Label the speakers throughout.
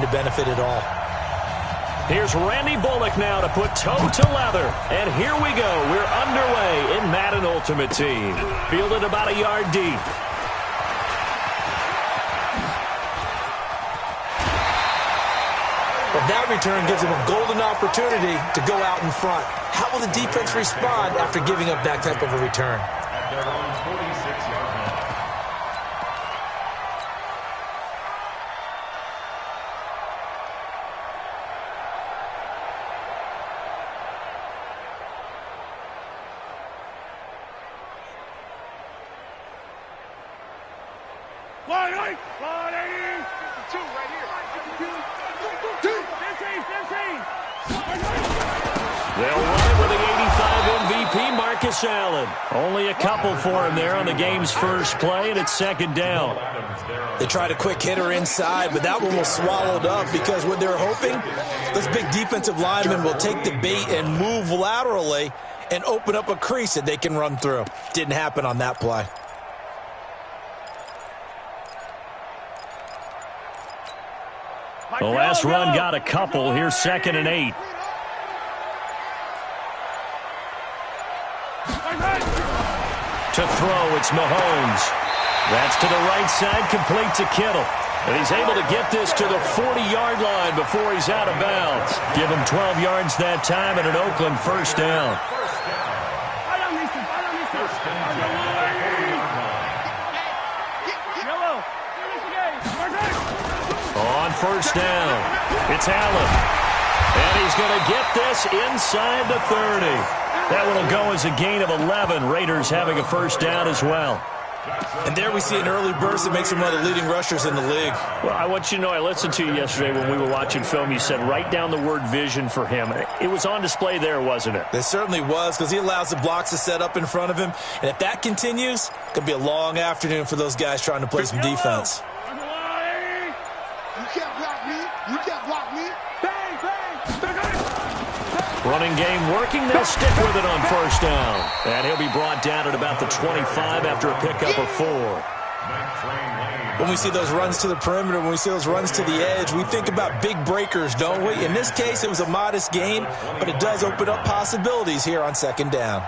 Speaker 1: to benefit at all.
Speaker 2: Here's Randy Bullock now to put toe to leather. And here we go. We're underway in Madden Ultimate Team. Fielded about a yard deep.
Speaker 1: Well, that return gives him a golden opportunity to go out in front. How will the defense respond after giving up that type of a return?
Speaker 2: Allen. Only a couple for him there on the game's first play, and it's second down.
Speaker 1: They tried a quick hitter inside, but that one was swallowed up because what they're hoping, those big defensive linemen will take the bait and move laterally and open up a crease that they can run through. Didn't happen on that play.
Speaker 2: The last run got a couple. Here's 2nd and 8. To throw, it's Mahomes. That's to the right side, complete to Kittle. And he's able to get this to the 40-yard line before he's out of bounds. Give him 12 yards that time and an Oakland first down. On first down, it's Allen. And he's going to get this inside the 30. That one will go as a gain of 11. Raiders having a first down as well.
Speaker 1: And there we see an early burst that makes him one of the leading rushers in the league.
Speaker 2: Well, I want you to know, I listened to you yesterday when we were watching film. You said write down the word vision for him. It was on display there, wasn't it?
Speaker 1: It certainly was, because he allows the blocks to set up in front of him. And if that continues, it's going to be a long afternoon for those guys trying to play some defense.
Speaker 3: You can't block me. You can't block me. Bang, bang.
Speaker 2: Running game working. They'll stick with it on first down. And he'll be brought down at about the 25 after a pickup of 4.
Speaker 1: When we see those runs to the perimeter, when we see those runs to the edge, we think about big breakers, don't we? In this case, it was a modest gain, but it does open up possibilities here on second down.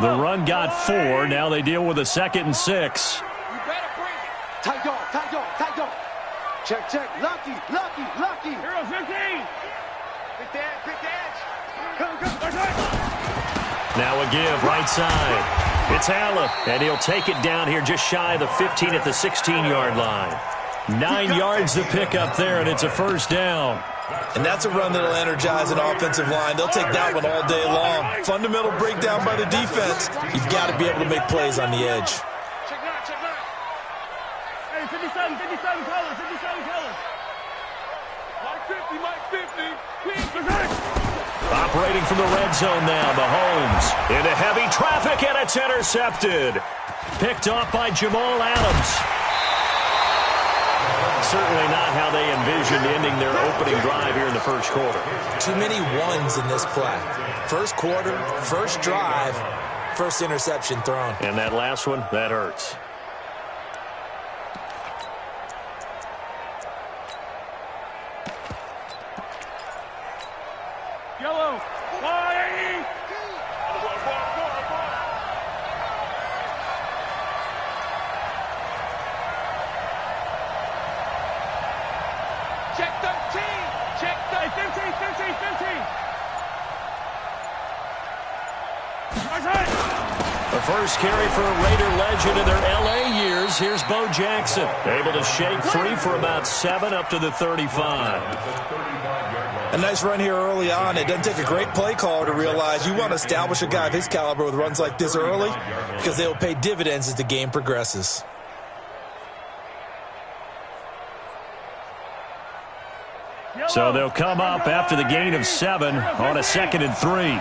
Speaker 2: The run got 4. Now they deal with a 2nd and 6.
Speaker 3: You better bring it. Tight dog, tight dog, tight dog. Check, check. Lucky, lucky, lucky. Hero 15. Big edge. Come.
Speaker 2: Now a give, right side. It's Allen, and he'll take it down here just shy of the 15 at the 16-yard line. 9 yards to pick up there, and it's a first down.
Speaker 1: And that's a run that'll energize an offensive line. They'll take that one all day long. Fundamental breakdown by the defense. You've got to be able to make plays on the edge.
Speaker 3: Check nine. Hey, 57 colors. Mike 50.
Speaker 2: Operating from the red zone now, Mahomes into heavy traffic, and it's intercepted. Picked off by Jamal Adams. Certainly not how they envisioned ending their opening drive here in the first quarter.
Speaker 1: Too many ones in this play. First quarter, first drive, first interception thrown.
Speaker 2: And that last one, that hurts.
Speaker 3: Yellow. Check 13. Check 15.
Speaker 2: The first carry for a Raider legend in their L.A. years. Here's Bo Jackson, able to shake free for about 7 up to the 35.
Speaker 1: A nice run here early on. It doesn't take a great play caller to realize you want to establish a guy of his caliber with runs like this early because they will pay dividends as the game progresses.
Speaker 2: So they'll come up after the gain of 7 on a 2nd and 3.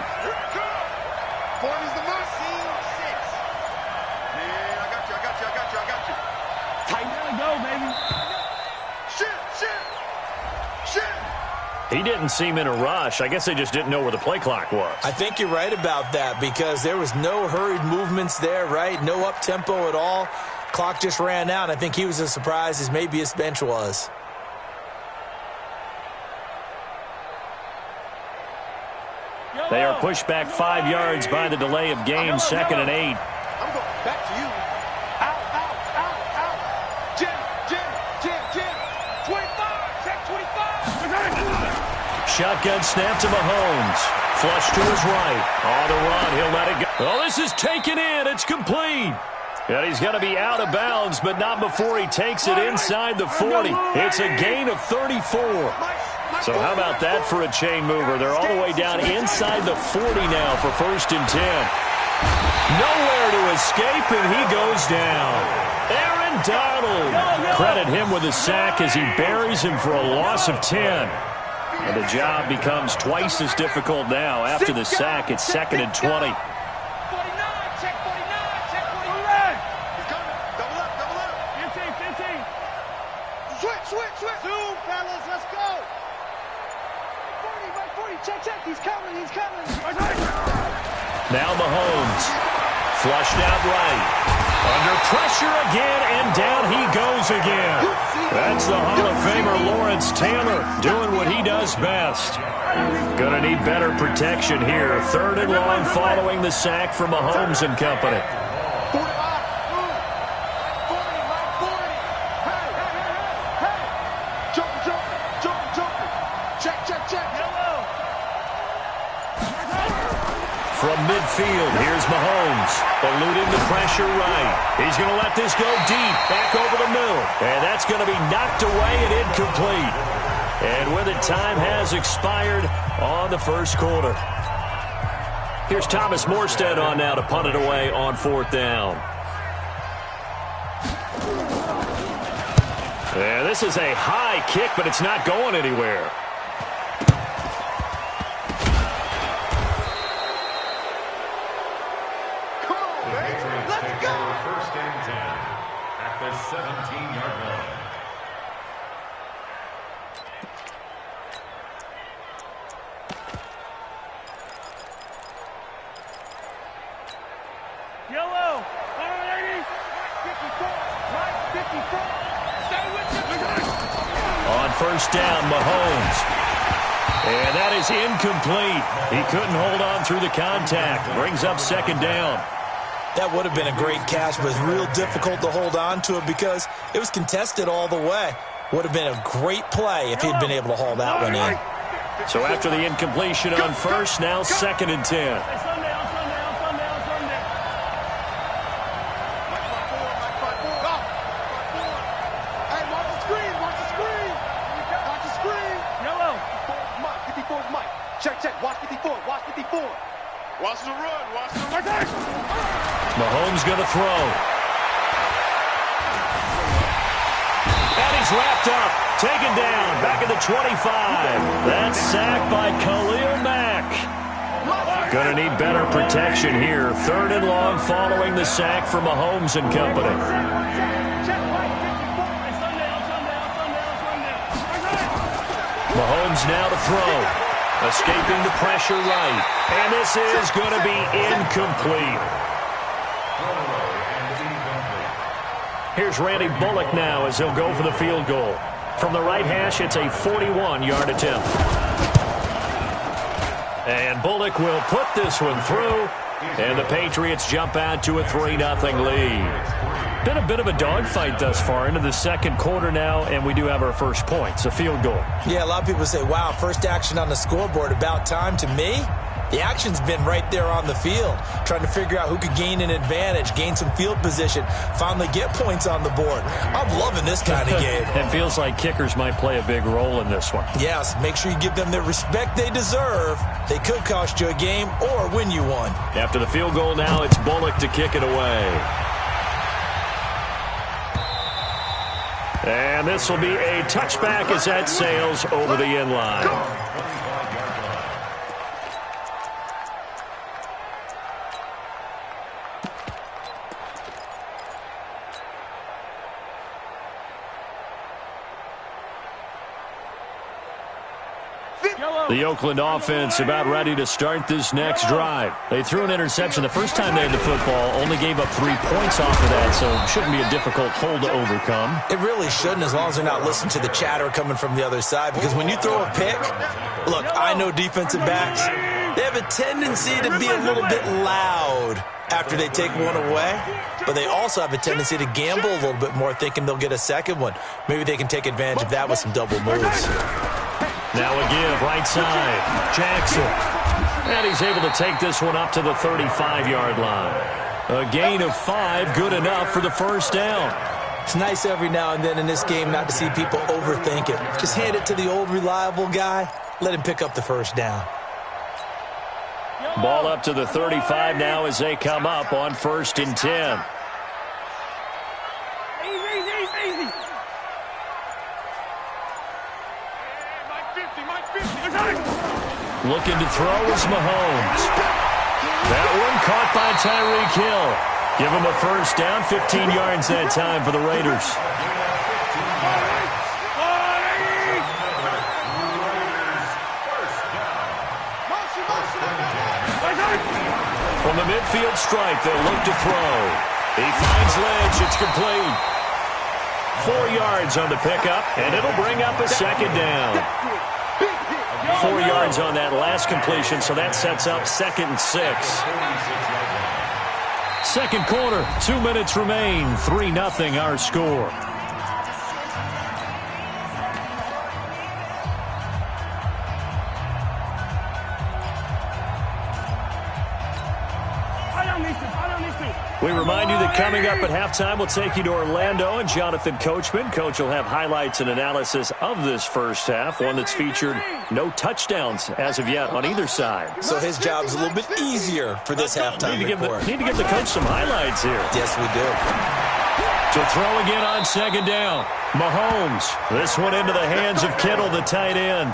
Speaker 2: He didn't seem in a rush. I guess they just didn't know where the play clock was.
Speaker 1: I think you're right about that because there was no hurried movements there, right? No up-tempo at all. Clock just ran out. I think he was as surprised as maybe his bench was.
Speaker 2: They are pushed back 5 yards by the delay of game, 2nd and 8.
Speaker 3: I'm going back to you. Out, out, out, out. Jim, 25, check 25.
Speaker 2: Shotgun snap to Mahomes. Flush to his right. On the run, he'll let it go. Oh, this is taken in. It's complete. And he's going to be out of bounds, but not before he takes it inside the 40. It's a gain of 34. So how about that for a chain mover? They're all the way down inside the 40 now for 1st and 10. Nowhere to escape, and he goes down. Aaron Donald. Credit him with a sack as he buries him for a loss of 10. And the job becomes twice as difficult now. After the sack, it's 2nd and 20.
Speaker 3: Switch. Zoom, fellas, let's go. 40. Check. He's coming.
Speaker 2: Now Mahomes. Flushed out right. Under pressure again, and down he goes again. That's the Hall of Famer Lawrence Taylor doing what he does best. Gonna need better protection here. 3rd and long following the sack from Mahomes and company. From midfield, here's Mahomes, eluding the pressure right. He's going to let this go deep, back over the middle. And that's going to be knocked away and incomplete. And with it, time has expired on the 1st quarter. Here's Thomas Morstead on now to punt it away on 4th down. And this is a high kick, but it's not going anywhere.
Speaker 4: First and 10 at the 17-yard line.
Speaker 3: Yellow, 180, 54, right, 54. Stay with me.
Speaker 2: On 1st down, Mahomes. And that is incomplete. He couldn't hold on through the contact. Brings up 2nd down.
Speaker 1: That would have been a great catch, but it's real difficult to hold on to it because it was contested all the way. Would have been a great play if he'd been able to haul that one in.
Speaker 2: So after the incompletion on 1st, now 2nd and 10.
Speaker 3: Check. Watch 54. Watch the run.
Speaker 2: Mahomes going to throw. And he's wrapped up. Taken down. Back at the 25. That's sacked by Khalil Mack. Going to need better protection here. 3rd and long following the sack for Mahomes and company. Mahomes now to throw. Escaping the pressure right. And this is going to be incomplete. Here's Randy Bullock now as he'll go for the field goal. From the right hash, it's a 41-yard attempt. And Bullock will put this one through. And the Patriots jump out to a 3-0 lead. Been a bit of a dogfight thus far into the 2nd quarter now, and we do have our first point. It's a field goal.
Speaker 1: Yeah, a lot of people say, wow, first action on the scoreboard, about time. To me, the action's been right there on the field, trying to figure out who could gain an advantage, gain some field position, finally get points on the board. I'm loving this kind of game.
Speaker 2: It feels like kickers might play a big role in this one.
Speaker 1: Yes, make sure you give them the respect they deserve. They could cost you a game or win you one.
Speaker 2: After the field goal now, it's Bullock to kick it away. And this will be a touchback as that sails over the end line. The Oakland offense about ready to start this next drive. They threw an interception the first time they had the football, only gave up 3 points off of that, so it shouldn't be a difficult hole to overcome.
Speaker 1: It really shouldn't, as long as they're not listening to the chatter coming from the other side, because when you throw a pick, look, I know defensive backs, They have a tendency to be a little bit loud after they take one away, but they also have a tendency to gamble a little bit more, thinking they'll get a second one. Maybe they can take advantage of that with some double moves.
Speaker 2: Now a give, right side. Jackson. And he's able to take this one up to the 35-yard line. A gain of 5, good enough for the first down.
Speaker 1: It's nice every now and then in this game not to see people overthink it. Just hand it to the old reliable guy. Let him pick up the first down.
Speaker 2: Ball up to the 35 now as they come up on 1st and 10. Looking to throw is Mahomes. That one caught by Tyreek Hill. Give him a first down, 15 yards that time for the Raiders. From the midfield stripe, they'll look to throw. He finds Lynch. It's complete. 4 yards on the pickup, and it'll bring up a second down. 4 yards on that last completion, so that sets up 2nd and 6. Second quarter, 2 minutes remain. 3-0 our score. We remind you that coming up at halftime, we'll take you to Orlando and Jonathan Coachman. Coach will have highlights and analysis of this first half, one that's featured no touchdowns as of yet on either side.
Speaker 1: So his job's a little bit easier for this halftime report.
Speaker 2: Need to give the coach some highlights here.
Speaker 1: Yes, we do.
Speaker 2: To throw again on 2nd down. Mahomes. This one into the hands of Kittle, the tight end.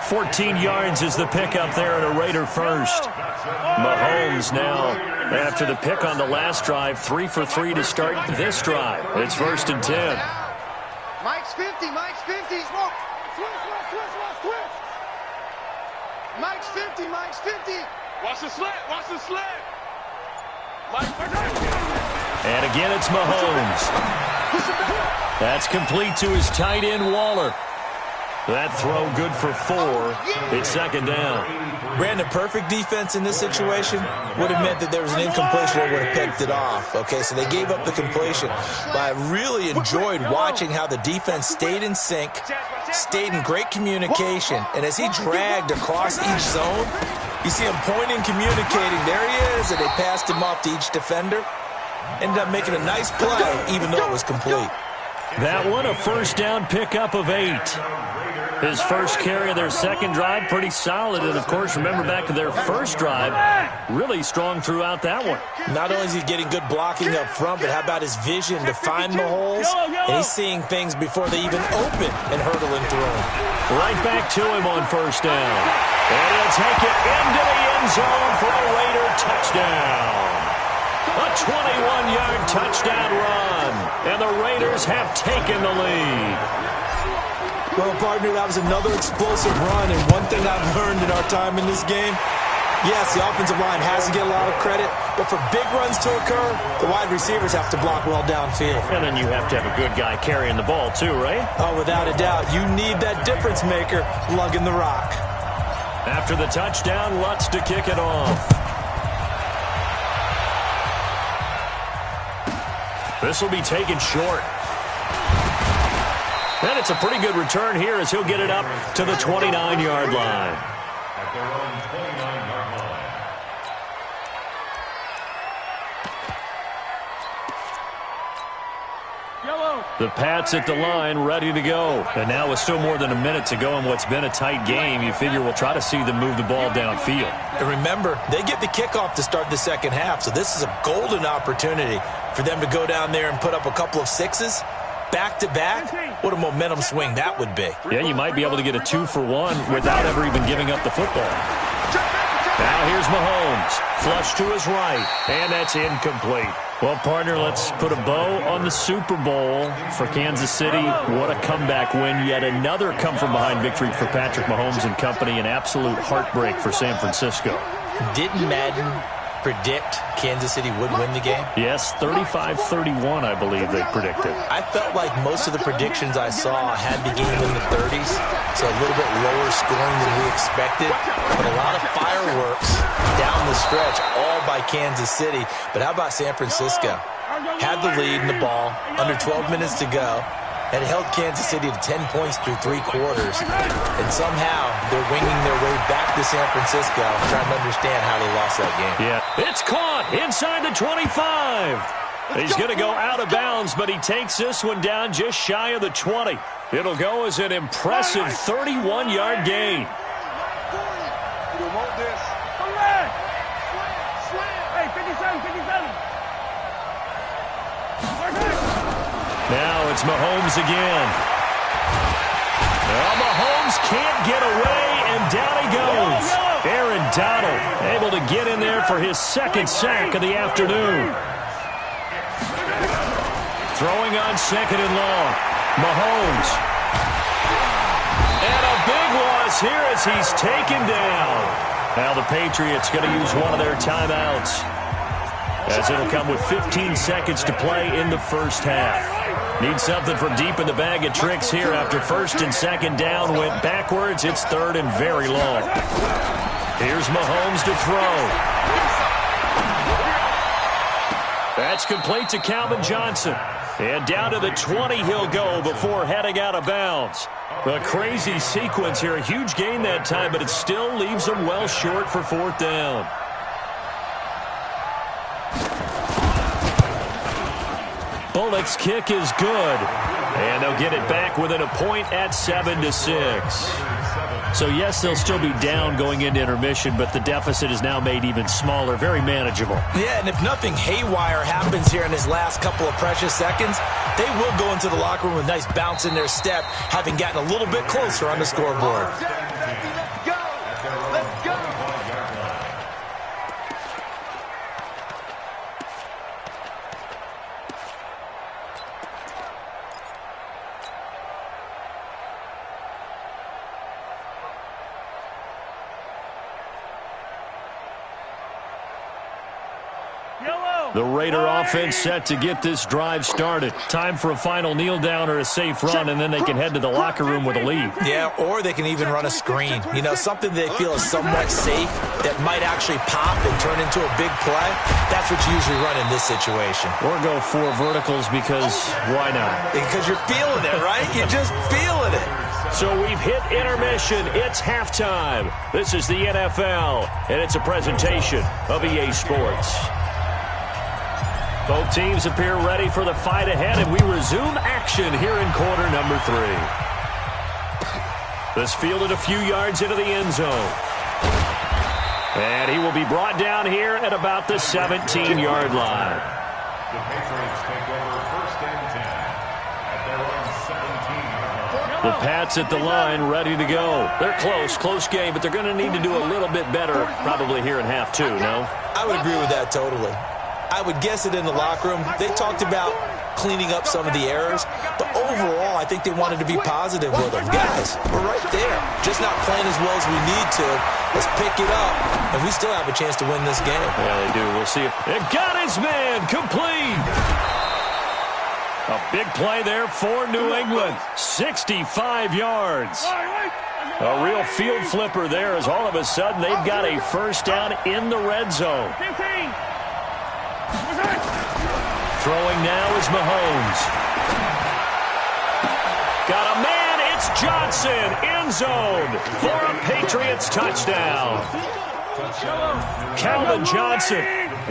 Speaker 2: 14 yards is the pickup there and a Raider first. Mahomes now, after the pick on the last drive, 3 for 3 to start this drive. It's 1st and 10.
Speaker 3: Mike's 50, Mike's 50. Switch. Mike's 50, Mike's 50. Watch the slant.
Speaker 2: And again, it's Mahomes. That's complete to his tight end, Waller. That throw good for 4. It's 2nd down.
Speaker 1: Brandon, perfect defense in this situation would have meant that there was an incompletion that would have picked it off. Okay, so they gave up the completion. But I really enjoyed watching how the defense stayed in sync, stayed in great communication. And as he dragged across each zone, you see him pointing, communicating. There he is, and they passed him off to each defender. Ended up making a nice play, even though it was complete.
Speaker 2: That one, a first down pickup of 8. His first carry of their second drive, pretty solid. And, of course, remember back to their first drive, really strong throughout that one.
Speaker 1: Not only is he getting good blocking up front, but how about his vision to find the holes? And he's seeing things before they even open and hurdling through them.
Speaker 2: Right back to him on first down. And he'll take it into the end zone for a Raider touchdown. A 21-yard touchdown run. And the Raiders have taken the lead.
Speaker 1: Well, partner, that was another explosive run, and one thing I've learned in our time in this game, yes, the offensive line has to get a lot of credit, but for big runs to occur, the wide receivers have to block well downfield.
Speaker 2: And then you have to have a good guy carrying the ball too, right?
Speaker 1: Oh, without a doubt. You need that difference maker lugging the rock.
Speaker 2: After the touchdown, Lutz to kick it off. This will be taken short. And it's a pretty good return here as he'll get it up to the 29-yard line.
Speaker 4: At their own 29-yard line.
Speaker 2: The Pats at the line, ready to go. And now with still more than a minute to go in what's been a tight game, you figure we'll try to see them move the ball downfield.
Speaker 1: And remember, they get the kickoff to start the second half, so this is a golden opportunity for them to go down there and put up a couple of sixes. Back-to-back, what a momentum swing that would be.
Speaker 2: Yeah, you might be able to get a 2-for-1 without ever even giving up the football. Now here's Mahomes. Flush to his right, and that's incomplete. Well, partner, let's put a bow on the Super Bowl for Kansas City. What a comeback win. Yet another come-from-behind victory for Patrick Mahomes and company. An absolute heartbreak for San Francisco.
Speaker 1: Didn't Madden predict Kansas City would win the game?
Speaker 2: Yes, 35-31, I believe they predicted.
Speaker 1: I felt like most of the predictions I saw had the game in the 30s, so a little bit lower scoring than we expected, but a lot of fireworks down the stretch, all by Kansas City. But how about San Francisco? Had the lead in the ball, under 12 minutes to go, and held Kansas City to 10 points through 3 quarters. And somehow they're winging their way back to San Francisco, trying to understand how they lost that game.
Speaker 2: Yeah, it's caught inside the 25. He's going to go out of bounds, but he takes this one down just shy of the 20. It'll go as an impressive 31-yard gain.
Speaker 3: You want this? Hey, 57.
Speaker 2: Now it's Mahomes again. Well, Mahomes can't get away, and down he goes. Aaron Donald able to get in there for his second sack of the afternoon. Throwing on second and long. Mahomes. And a big loss here as he's taken down. Now the Patriots going to use one of their timeouts, as it'll come with 15 seconds to play in the first half. Need something from deep in the bag of tricks here after first and second down went backwards. It's third and very long. Here's Mahomes to throw. That's complete to Calvin Johnson. And down to the 20 he'll go before heading out of bounds. A crazy sequence here. A huge gain that time, but it still leaves them well short for fourth down. Bullock's kick is good. And they'll get it back within a point at 7-6. So, yes, they'll still be down going into intermission, but the deficit is now made even smaller, very manageable.
Speaker 1: Yeah, and if nothing haywire happens here in his last couple of precious seconds, they will go into the locker room with a nice bounce in their step, having gotten a little bit closer on the scoreboard.
Speaker 3: Let's go.
Speaker 2: The Raider offense set to get this drive started. Time for a final kneel down or a safe run, and then they can head to the locker room with a lead.
Speaker 1: Yeah, or they can even run a screen. You know, something they feel is somewhat safe that might actually pop and turn into a big play. That's what you usually run in this situation.
Speaker 2: Or go 4 verticals because why not?
Speaker 1: Because you're feeling it, right? You're just feeling it.
Speaker 2: So we've hit intermission. It's halftime. This is the NFL, and it's a presentation of EA Sports. Both teams appear ready for the fight ahead, and we resume action here in quarter number 3. This fielded a few yards into the end zone. And he will be brought down here at about the 17-yard line.
Speaker 4: The Patriots take over first and 10 at their own 17-yard line.
Speaker 2: The Pats at the line, ready to go. They're close game, but they're going to need to do a little bit better probably here in half 2, no?
Speaker 1: I would agree with that totally. I would guess it in the locker room. They talked about cleaning up some of the errors, but overall, I think they wanted to be positive with them. Guys, we're right there. Just not playing as well as we need to. Let's pick it up, and we still have a chance to win this game.
Speaker 2: Yeah, they do. We'll see if it got his man complete. A big play there for New England. 65 yards. A real field flipper there as all of a sudden they've got a first down in the red zone. Throwing now is Mahomes. Got a man, it's Johnson, end zone for a Patriots touchdown. Calvin Johnson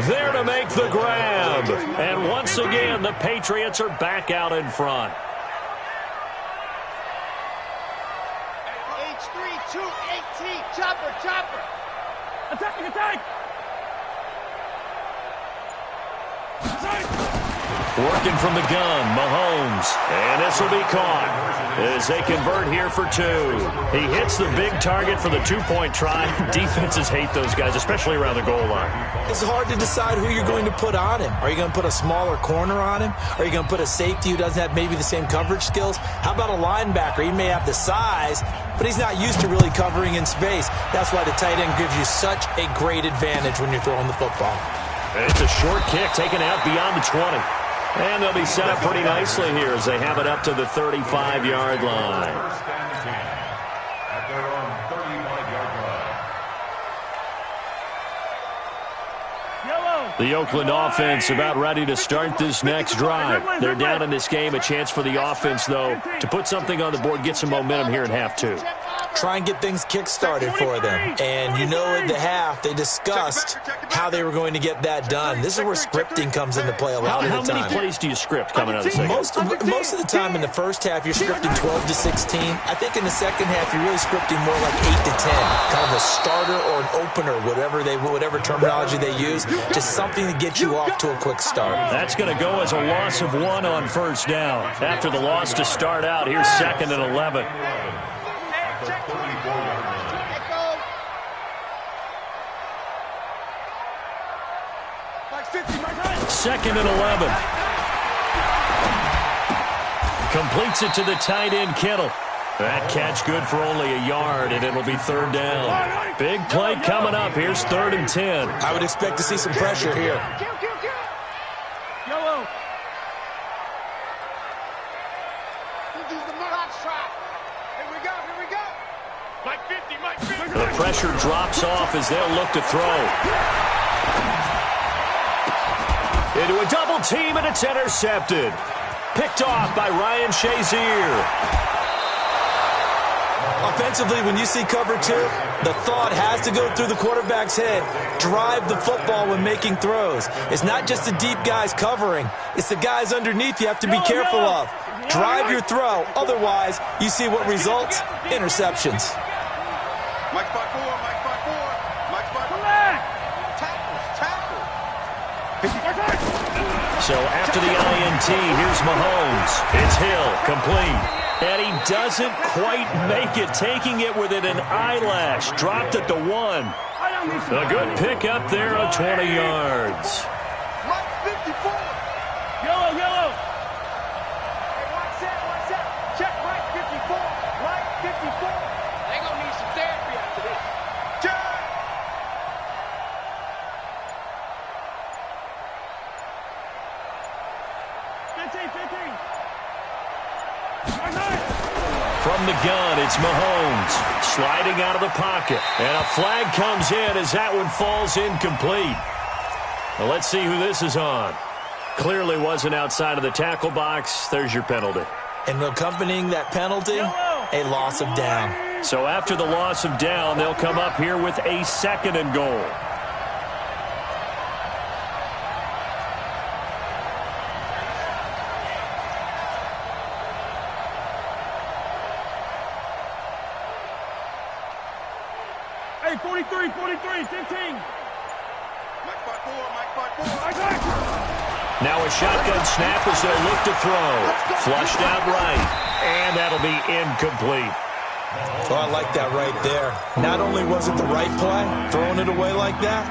Speaker 2: there to make the grab. And once again, the Patriots are back out in front.
Speaker 3: H3-2-18, chopper. Attack.
Speaker 2: Working from the gun, Mahomes. And this will be caught as they convert here for 2. He hits the big target for the 2-point try. Defenses hate those guys, especially around the goal line.
Speaker 1: It's hard to decide who you're going to put on him. Are you going to put a smaller corner on him? Are you going to put a safety who doesn't have maybe the same coverage skills? How about a linebacker? He may have the size, but he's not used to really covering in space. That's why the tight end gives you such a great advantage when you're throwing the football.
Speaker 2: And it's a short kick taken out beyond the 20. And they'll be set up pretty nicely here as they have it up to the 35-yard line.
Speaker 4: First and 10 at their
Speaker 2: The Oakland offense about ready to start this next drive. They're down in this game. A chance for the offense, though, to put something on the board, get some momentum here in half two.
Speaker 1: Try and get things kick-started for them. And you know at the half, they discussed how they were going to get that done. This is where scripting comes into play a lot of the time.
Speaker 2: How many plays do you script coming out of the second?
Speaker 1: Most of the time in the first half, you're scripting 12 to 16. I think in the second half, you're really scripting more like 8 to 10. Kind of a starter or an opener, whatever terminology they use. Just something to get you off to a quick start.
Speaker 2: That's going to go as a loss of 1 on first down. After the loss to start out, here's 2nd and 11. Second and 11. Completes it to the tight end, Kittle. That catch good for only a yard, and it'll be 3rd down. Big play coming up. Here's 3rd and 10.
Speaker 1: I would expect to see some pressure here.
Speaker 3: Yellow. Here we go. Mike 50.
Speaker 2: The pressure drops off as they'll look to throw. Into a double team, and it's intercepted. Picked off by Ryan Shazier.
Speaker 1: Offensively, when you see cover 2, the thought has to go through the quarterback's head. Drive the football when making throws. It's not just the deep guys covering. It's the guys underneath you have to be careful of. Drive your throw. Otherwise, you see what results? Interceptions.
Speaker 3: Mike 5-4.
Speaker 2: So after the INT, here's Mahomes. It's Hill, complete. And he doesn't quite make it, taking it within an eyelash. Dropped it to 1. A good pick up there of 20 yards.
Speaker 3: Mike 54. Yellow. Hey, watch that. Check Mike 54. Mike 54. They gonna need some therapy after this. Check.
Speaker 2: From the gun, it's Mahomes sliding out of the pocket. And a flag comes in as that one falls incomplete. Well, let's see who this is on. Clearly wasn't outside of the tackle box. There's your penalty.
Speaker 1: And accompanying that penalty, a loss of down.
Speaker 2: So after the loss of down, they'll come up here with a 2nd and goal.
Speaker 3: Hey, 43, 15. Mike 5-4.
Speaker 2: Now a shotgun snap as they'll look to throw. Flushed out right. And that'll be incomplete.
Speaker 1: Oh, I like that right there. Not only was it the right play, throwing it away like that,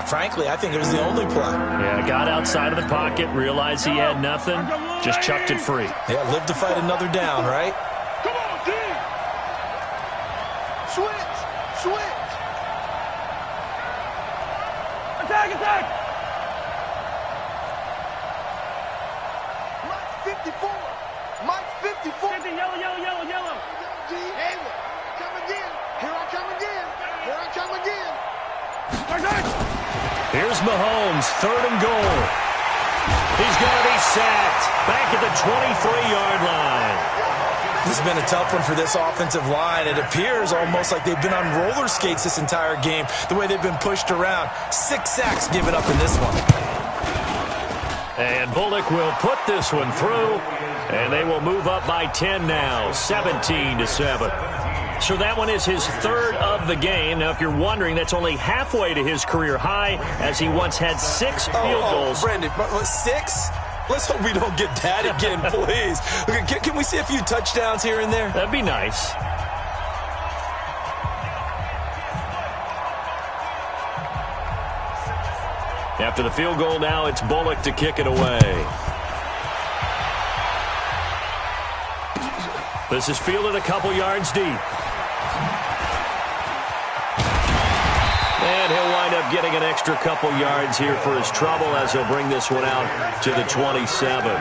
Speaker 1: frankly, I think it was the only play.
Speaker 2: Yeah, got outside of the pocket, realized he had nothing, just chucked it free.
Speaker 1: Yeah, live to fight another down, right?
Speaker 3: Come on, D. Switch. Attack. Mike 54. 50, yellow. D. Hayward. Come again. Here I come again.
Speaker 2: Here's Mahomes, 3rd and goal. He's going to be sacked back at the 23-yard line.
Speaker 1: This has been a tough one for this offensive line. It appears almost like they've been on roller skates this entire game, the way they've been pushed around. 6 sacks given up in this one.
Speaker 2: And Bullock will put this one through, and they will move up by 10 now, 17-7. So that one is his 3rd of the game. Now, if you're wondering, that's only halfway to his career high, as he once had 6 field goals.
Speaker 1: Brandon, 6? Let's hope we don't get that again, please. Okay, can we see a few touchdowns here and there?
Speaker 2: That'd be nice. After the field goal now, it's Bullock to kick it away. This is fielded a couple yards deep. And he'll wind up getting an extra couple yards here for his trouble as he'll bring this one out to the 27.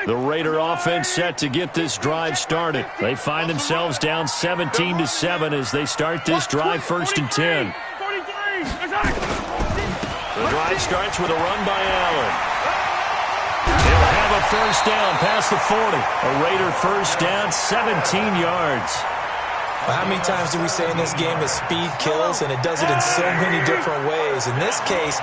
Speaker 2: The Raider offense set to get this drive started. They find themselves down 17-7 as they start this drive 1st and 10. The drive starts with a run by Allen. He'll have a first down past the 40. A Raider first down, 17 yards.
Speaker 1: Well, how many times do we say in this game that speed kills, and it does it in so many different ways? In this case,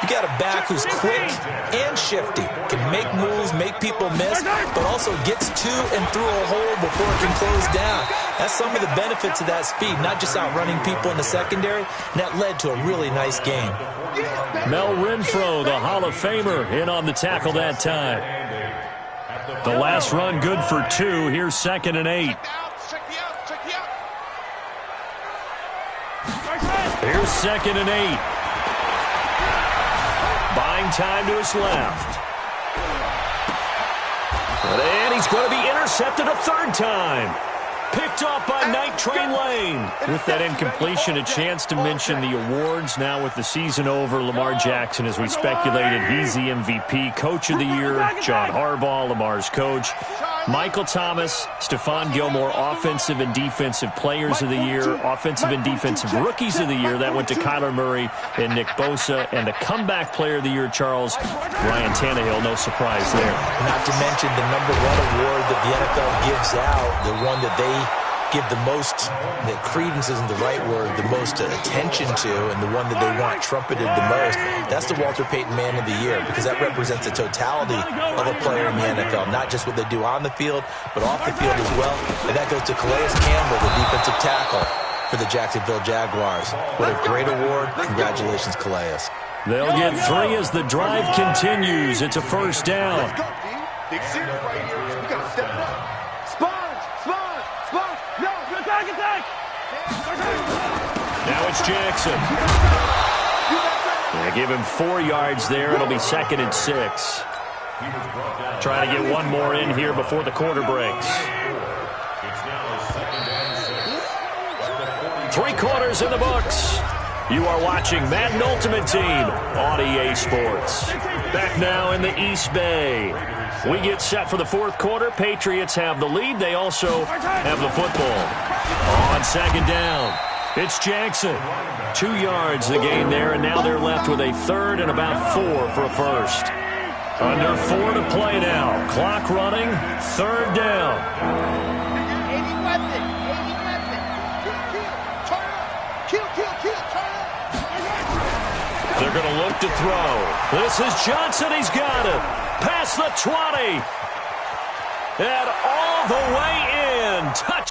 Speaker 1: you got a back who's quick and shifty, can make moves, make people miss, but also gets to and through a hole before it can close down. That's some of the benefits of that speed, not just outrunning people in the secondary, and that led to a really nice game.
Speaker 2: Mel Renfro, the Hall of Famer, in on the tackle that time. The last run good for 2. Here's 2nd and 8. Here's 2nd and 8. Buying time to his left. And he's going to be intercepted a 3rd time. Picked off by Night Train Lane. With that incompletion, a chance to mention the awards. Now with the season over, Lamar Jackson, as we speculated, he's the MVP, Coach of the Year. John Harbaugh, Lamar's coach. Michael Thomas, Stephon Gilmore, Offensive and Defensive Players of the Year, Offensive and Defensive Rookies of the Year. That went to Kyler Murray and Nick Bosa. And the Comeback Player of the Year, Charles, Ryan Tannehill. No surprise there.
Speaker 1: Not to mention the #1 award that the NFL gives out, the one that they give the most, that credence isn't the right word, the most attention to, and the one that they want trumpeted the most. That's the Walter Payton Man of the Year, because that represents the totality of a player in the NFL, not just what they do on the field, but off the field as well. And that goes to Calais Campbell, the defensive tackle for the Jacksonville Jaguars. What a great award. Congratulations, Calais.
Speaker 2: They'll get 3 as the drive continues. It's a first down.
Speaker 3: Big series right here. We got to step it up. Sponge. No, attack.
Speaker 2: Now it's Jackson. They give him 4 yards there. It'll be 2nd and 6. Trying to get one more in here before the quarter breaks. 3 quarters in the books. You are watching Madden Ultimate Team on EA Sports. Back now in the East Bay. We get set for the 4th quarter. Patriots have the lead. They also have the football. On 2nd down, it's Jackson. 2 yards the gain there, and now they're left with a 3rd and about 4 for a first. Under 4 to play now. Clock running. 3rd down. They're going to look to throw. This is Johnson. He's got it. Past the 20. And all the way in. Touch.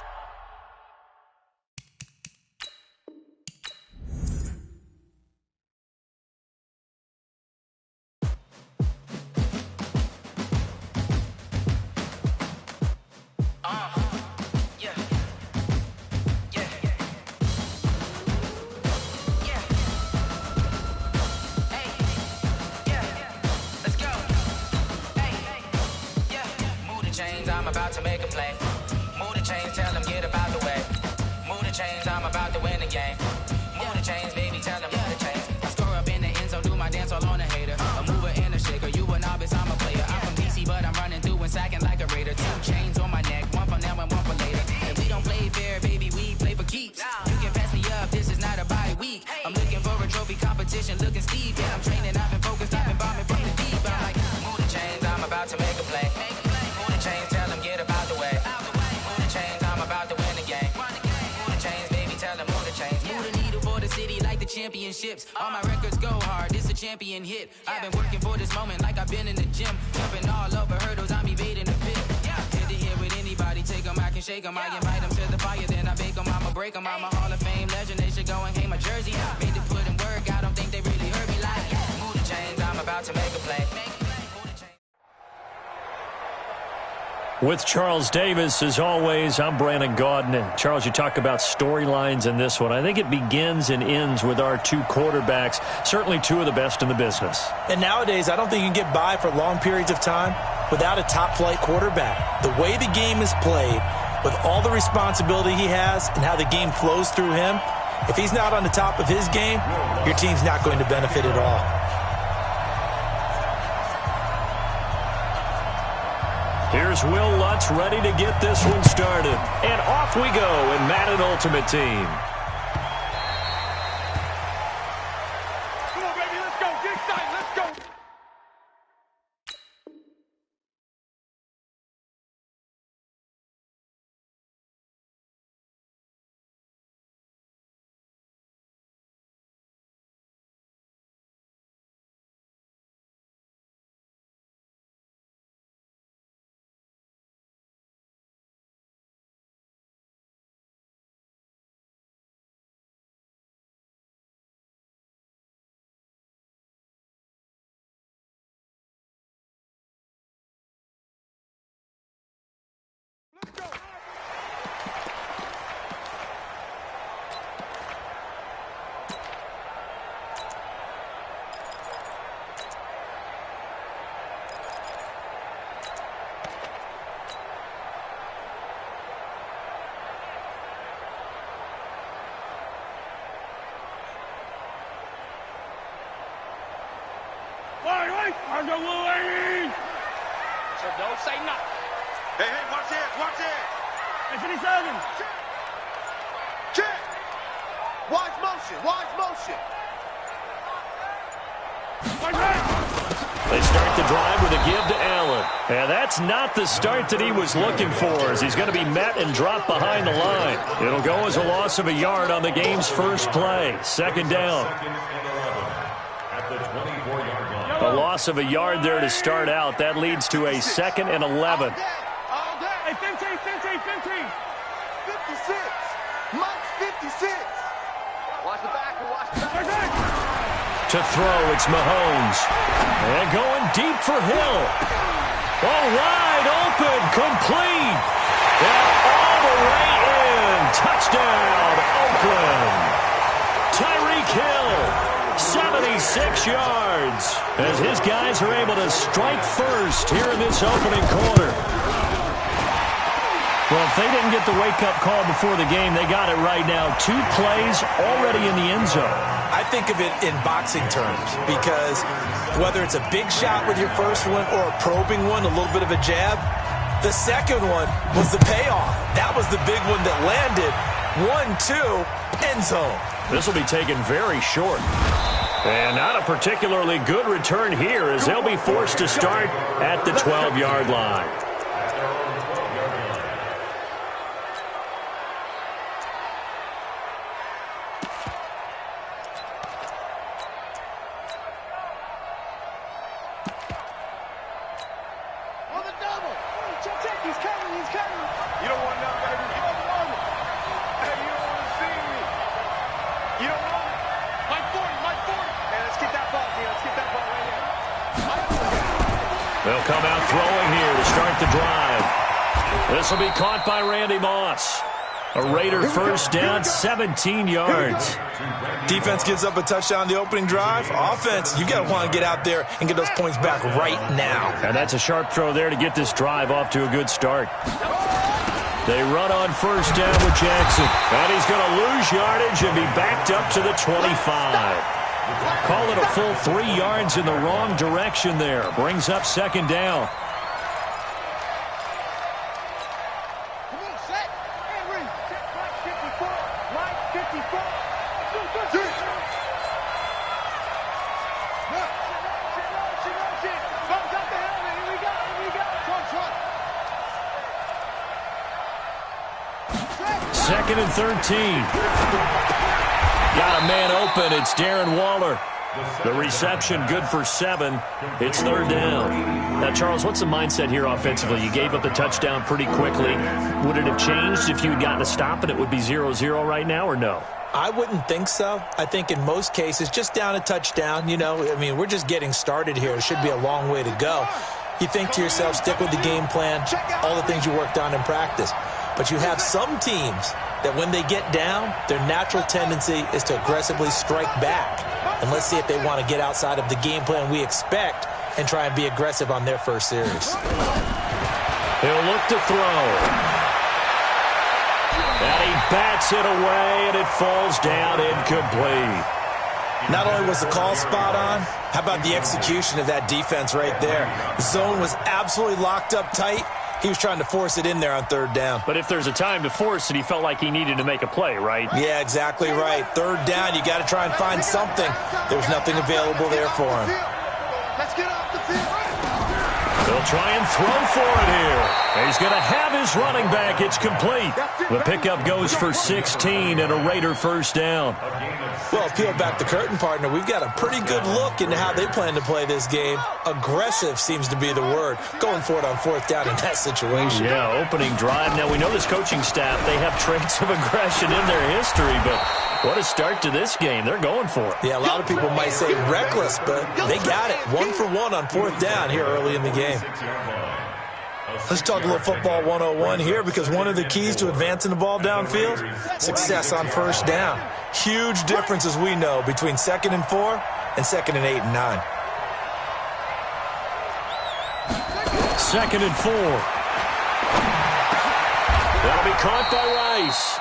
Speaker 5: All my records go hard, this a champion hit. I've been working for this moment like I've been in the gym. Jumping all over hurdles, I'm evading the pit. Hit to here with anybody, take them, I can shake them. I invite them to the fire, then I bake them, I'ma break them. I'm a Hall of Fame legend, they should go and hang my jersey. Made to put in work, I don't think they really heard me like. Move the chains, I'm about to make a play.
Speaker 2: With Charles Davis, as always, I'm Brandon Gaudin. Charles, you talk about storylines in this one. I think it begins and ends with our 2 quarterbacks, certainly 2 of the best in the business.
Speaker 1: And nowadays, I don't think you can get by for long periods of time without a top-flight quarterback. The way the game is played, with all the responsibility he has and how the game flows through him, if he's not on the top of his game, your team's not going to benefit at all.
Speaker 2: Here's Will Lutz ready to get this one started. And off we go in Madden Ultimate Team.
Speaker 3: Come on, baby, let's go. Get excited. Let's go. So don't say nothing. Hey, watch this, watch this. Hey, 57. Check. Watch motion, watch motion.
Speaker 2: They start the drive with a give to Allen. And that's not the start that he was looking for, as he's going to be met and dropped behind the line. It'll go as a loss of a yard on the game's first play. Second down. A loss of a yard there to start out. That leads to a 2nd and 11.
Speaker 3: Hey, 15. 56. Mike, 56. Watch the back.
Speaker 2: To throw, it's Mahomes. And going deep for Hill. Oh, wide open, complete. And all the way in. Touchdown, Oakland. Tyreek Hill. 76 yards as his guys are able to strike first here in this opening quarter. Well, if they didn't get the wake-up call before the game, they got it right now. 2 plays already in the end zone.
Speaker 1: I think of it in boxing terms because whether it's a big shot with your first one or a probing one, a little bit of a jab, the second one was the payoff. That was the big one that landed. 1-2, end zone.
Speaker 2: This will be taken very short. And not a particularly good return here as they'll be forced to start at the 12-yard line.
Speaker 3: On the double. Check, he's coming. You don't want to know, baby. You don't want it. Hey, you don't want to see me. You don't want it. Mike 40. Hey, let's get that ball, dude. Let's get that ball right here.
Speaker 2: They'll come out throwing here to start the drive. This will be caught by Randy Moss. A Raider first down, 17 yards.
Speaker 1: Defense gives up a touchdown the opening drive. Offense, you got to want to get out there and get those points back right now.
Speaker 2: And that's a sharp throw there to get this drive off to a good start. They run on first down with Jackson. And he's going to lose yardage and be backed up to the 25. Call it a full 3 yards in the wrong direction there. Brings up second down.
Speaker 3: Come on, set. Hey, Ray. Mike 54. Mike 54.
Speaker 2: Second and 13. Got a man open. It's Darren Waller. The reception good for 7. It's third down. Now, Charles, what's the mindset here offensively? You gave up the touchdown pretty quickly. Would it have changed if you had gotten a stop and it would be 0-0 right now, or no?
Speaker 1: I wouldn't think so. I think in most cases, just down a touchdown, we're just getting started here. It should be a long way to go. You think to yourself, stick with the game plan, all the things you worked on in practice. But you have some teams that when they get down, their natural tendency is to aggressively strike back. And let's see if they want to get outside of the game plan we expect and try and be aggressive on their first series.
Speaker 2: He'll look to throw. And he bats it away, and it falls down incomplete.
Speaker 1: Not only was the call spot on, how about the execution of that defense right there? The zone was absolutely locked up tight, He was trying to force it in there on third down.
Speaker 2: But if there's a time to force it, he felt like he needed to make a play, right?
Speaker 1: Yeah, exactly right. Third down, you got to try and find something. There's nothing available there for him.
Speaker 3: Let's get off the field.
Speaker 2: They'll try and throw for it here. He's going to have his running back. It's complete. The pickup goes for 16 and a Raider first down.
Speaker 1: Well, peel back the curtain, partner. We've got a pretty good look into how they plan to play this game. Aggressive seems to be the word. Going for it on fourth down in that situation.
Speaker 2: Yeah, opening drive. Now, we know this coaching staff, they have traits of aggression in their history, but what a start to this game. They're going for it.
Speaker 1: Yeah, a lot of people might say reckless, but they got it. 1 for 1 on fourth down here early in the game. Let's talk a little football 101 here, because one of the keys to advancing the ball downfield, success on first down. Huge difference, as we know, between 2nd and 4 and 2nd and 8 and 9.
Speaker 2: 2nd and 4. That'll be caught by Rice.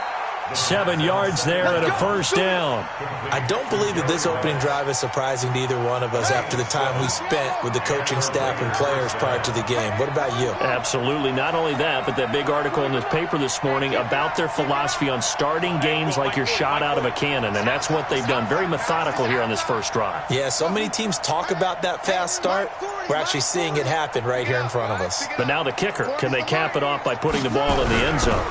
Speaker 2: 7 yards there and a first down.
Speaker 1: I don't believe that this opening drive is surprising to either one of us after the time we spent with the coaching staff and players prior to the game. What about you?
Speaker 2: Absolutely. Not only that, but that big article in the paper this morning about their philosophy on starting games like you're shot out of a cannon, and that's what they've done. Very methodical here on this first drive.
Speaker 1: Yeah, so many teams talk about that fast start. We're actually seeing it happen right here in front of us.
Speaker 2: But now the kicker. Can they cap it off by putting the ball in the end zone?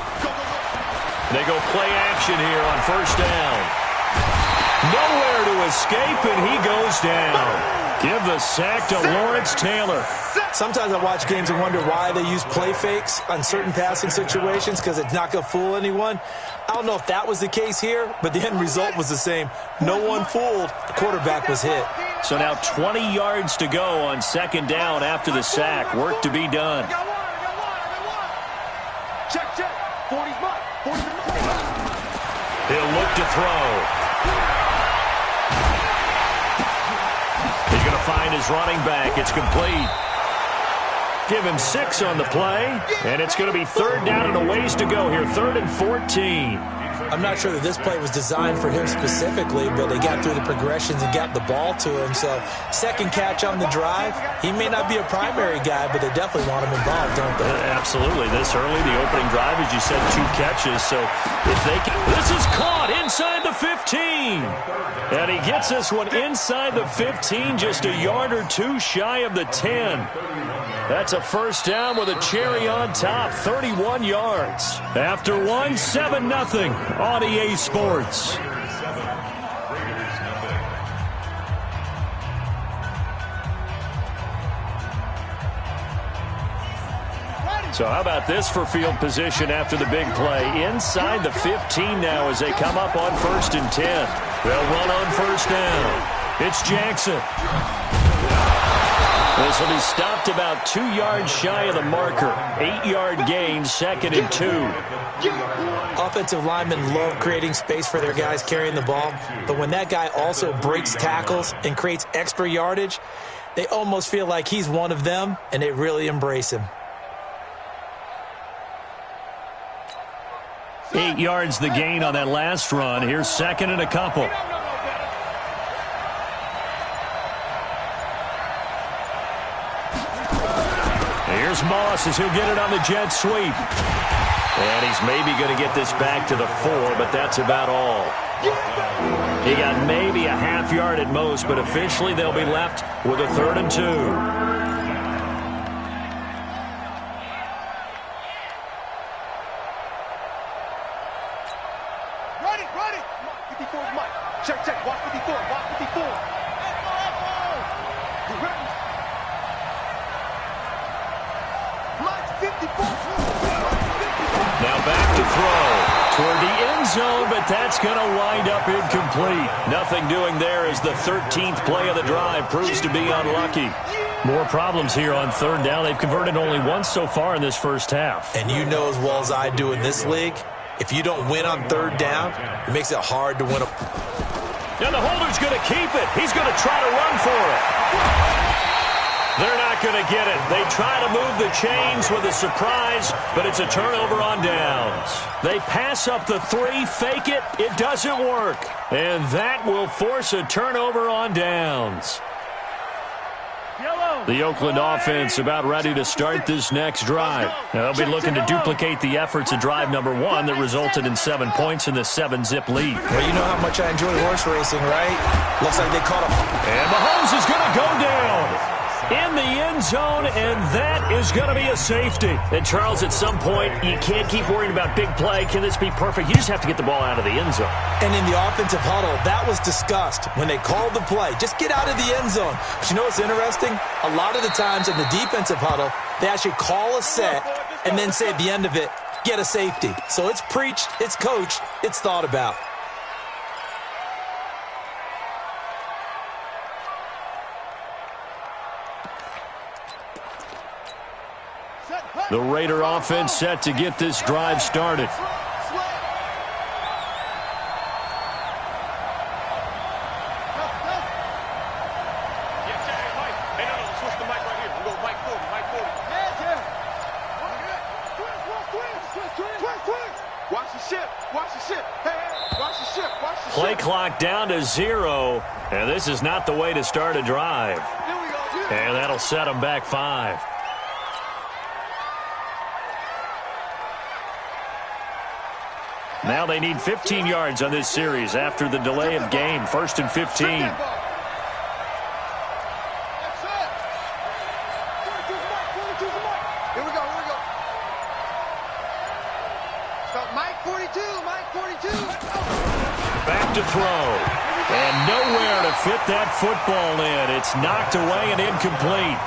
Speaker 2: They go play action here on first down. Nowhere to escape, and he goes down. Give the sack to Lawrence Taylor.
Speaker 1: Sometimes I watch games and wonder why they use play fakes on certain passing situations, because it's not going to fool anyone. I don't know if that was the case here, but the end result was the same. No one fooled. The quarterback was hit.
Speaker 2: So now 20 yards to go on second down after the sack. Work to be done.
Speaker 3: Check, check. 40's mine. 40's mine.
Speaker 2: He'll look to throw. He's going to find his running back. It's complete. Give him 6 on the play, and it's going to be third down and a ways to go here. 3rd and 14.
Speaker 1: I'm not sure that this play was designed for him specifically, but they got through the progressions and got the ball to him. So second catch on the drive. He may not be a primary guy, but they definitely want him involved, don't they?
Speaker 2: Absolutely. This early, the opening drive, as you said, 2 catches. So if they can, this is caught inside the 15. And he gets this one inside the 15, just a yard or 2 shy of the 10. That's a first down with a cherry on top, 31 yards. After one, 7-0 on EA Sports. So how about this for field position after the big play? Inside the 15 now as they come up on 1st and 10. They'll run on first down. It's Jackson. This will be stopped about 2 yards shy of the marker. 8-yard gain, 2nd and 2.
Speaker 1: Offensive linemen love creating space for their guys carrying the ball, but when that guy also breaks tackles and creates extra yardage, they almost feel like he's one of them, and they really embrace him.
Speaker 2: 8 yards the gain on that last run. Here's 2nd and a couple. Here's Moss as he'll get it on the jet sweep. And he's maybe going to get this back to the 4, but that's about all. He got maybe a half yard at most, but officially they'll be left with a 3rd and 2.
Speaker 3: Ready, ready. 54 is mine. Check, check. Watch 54. Watch 54. You ready? Mine's 54.
Speaker 2: Now back to throw toward the end zone, but that's going to wind up incomplete. Nothing doing there as the 13th play of the drive proves to be unlucky. More problems here on 3rd down. They've converted only once so far in this first half.
Speaker 1: And you know as well as I do in this league, if you don't win on 3rd down, it makes it hard to win a...
Speaker 2: Now the holder's going to keep it. He's going to try to run for it. They're not going to get it. They try to move the chains with a surprise, but it's a turnover on downs. They pass up the 3, fake it. It doesn't work. And that will force a turnover on downs.
Speaker 3: Yellow.
Speaker 2: The Oakland offense about ready to start this next drive. They'll be looking to duplicate the efforts of drive number 1 that resulted in 7 points in the 7-zip lead.
Speaker 1: Well, you know how much I enjoy horse racing, right? Looks like they caught him.
Speaker 2: And Mahomes is going to go down in the end zone, and that is going to be a safety. And, Charles, at some point, you can't keep worrying about big play. Can this be perfect? You just have to get the ball out of the end zone.
Speaker 1: And in the offensive huddle, that was discussed when they called the play. Just get out of the end zone. But you know what's interesting? A lot of the times in the defensive huddle, they actually call a set and then say at the end of it, get a safety. So it's preached, it's coached, it's thought about.
Speaker 2: The Raider offense set to get this drive started. Play clock down to 0, and this is not the way to start a drive. And that'll set them back 5. Now they need 15 yards on this series after the delay of game. 1st and 15.
Speaker 3: Here we go. So Mike 42.
Speaker 2: Back to throw. And nowhere to fit that football in. It's knocked away and incomplete.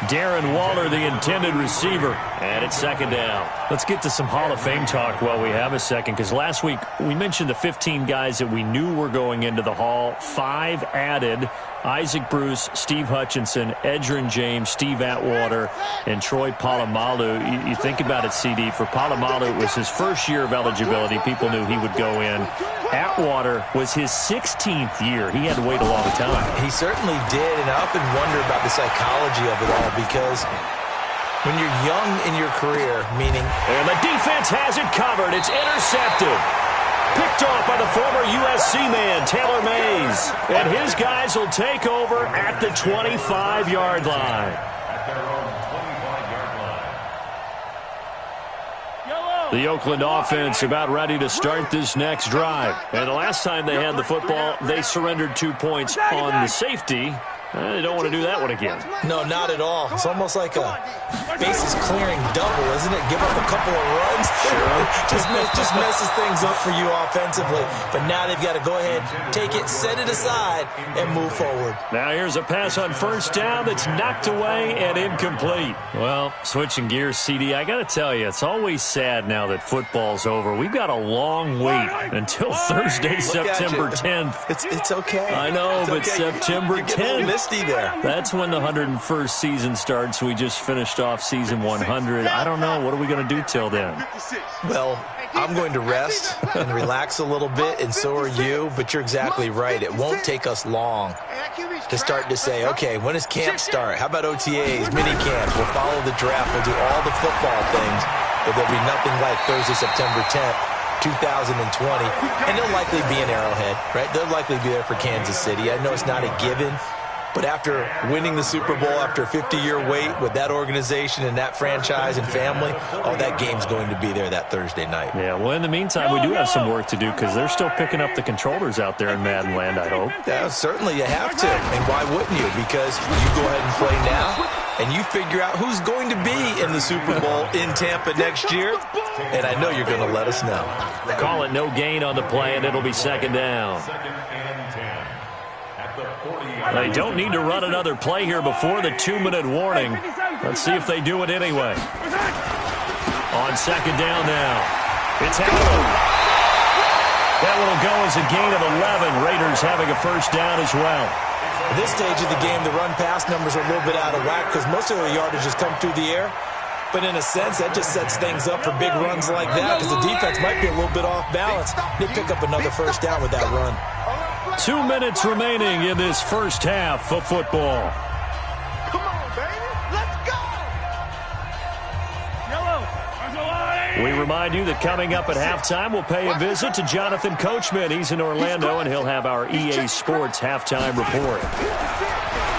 Speaker 2: Darren Waller, the intended receiver, and it's 2nd down. Let's get to some Hall of Fame talk while we have a second, because last week we mentioned the 15 guys that we knew were going into the Hall. 5 added: Isaac Bruce, Steve Hutchinson, Edgerrin James, Steve Atwater, and Troy Polamalu. You think about it, CD. For Polamalu, it was his first year of eligibility. People knew he would go in. Atwater was his 16th year. He had to wait a long time.
Speaker 1: He certainly did, and I often wonder about the psychology of it all, because when you're young in your career, meaning...
Speaker 2: And the defense has it covered. It's intercepted. Picked off by the former USC man, Taylor Mays. And his guys will take over at the 25-yard line.
Speaker 4: At their own 25-yard line.
Speaker 2: The Oakland offense about ready to start this next drive. And the last time they had the football, they surrendered 2 points on the safety. They don't want to do that one again.
Speaker 1: No, not at all. It's almost like a bases clearing double, isn't it? Give up a couple of runs. Sure. just messes things up for you offensively. But now they've got to go ahead, take it, set it aside, and move forward.
Speaker 2: Now here's a pass on 1st down that's knocked away and incomplete. Well, switching gears, CD, I got to tell you, it's always sad now that football's over. We've got a long wait until Thursday, September 10th.
Speaker 1: It's okay.
Speaker 2: I know,
Speaker 1: it's
Speaker 2: but
Speaker 1: okay.
Speaker 2: September 10th.
Speaker 1: There.
Speaker 2: That's when the 101st season starts. We just finished off season 100. I don't know. What are we going to do till then?
Speaker 1: Well, I'm going to rest and relax a little bit, and so are you. But you're exactly right. It won't take us long to start to say, okay, when does camp start? How about OTAs, mini camps? We'll follow the draft. We'll do all the football things, but there'll be nothing like Thursday, September 10th. 2020, and they'll likely be in Arrowhead, right? They'll likely be there for Kansas City. I know it's not a given, but after winning the Super Bowl, after a 50-year wait with that organization and that franchise and family, oh, that game's going to be there that Thursday night.
Speaker 2: Yeah, well, in the meantime, we do have some work to do because they're still picking up the controllers out there in Madden Land, I hope.
Speaker 1: Yeah, certainly you have to. And why wouldn't you? Because you go ahead and play now, and you figure out who's going to be in the Super Bowl in Tampa next year, and I know you're going to let us know.
Speaker 2: Call it no gain on the play, and it'll be 2nd down.
Speaker 4: 2nd and 10. At the 40.
Speaker 2: They don't need to run another play here before the 2-minute warning. Let's see if they do it anyway. On 2nd down now. It's Howard. That will go as a gain of 11. Raiders having a 1st down as well.
Speaker 1: At this stage of the game, the run-pass numbers are a little bit out of whack because most of the yardage has come through the air. But in a sense, that just sets things up for big runs like that because the defense might be a little bit off balance. They pick up another 1st down with that run.
Speaker 2: 2 minutes remaining in this 1st half of football.
Speaker 3: Come on, baby. Let's go.
Speaker 2: We remind you that coming up at halftime, we'll pay a visit to Jonathan Coachman. He's in Orlando, and he'll have our EA Sports halftime report.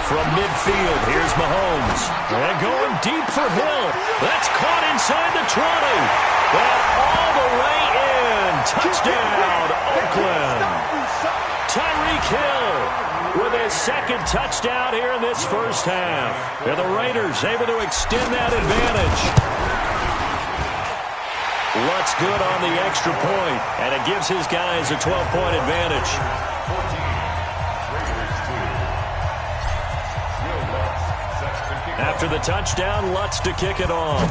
Speaker 2: From midfield, here's Mahomes. And going deep for Hill. That's caught inside the 20. And all the way in. Touchdown, Oakland. Tyreek Hill with his second touchdown here in this first half. And the Raiders able to extend that advantage. Lutz good on the extra point, and it gives his guys a 12-point advantage. After the touchdown, Lutz to kick it off.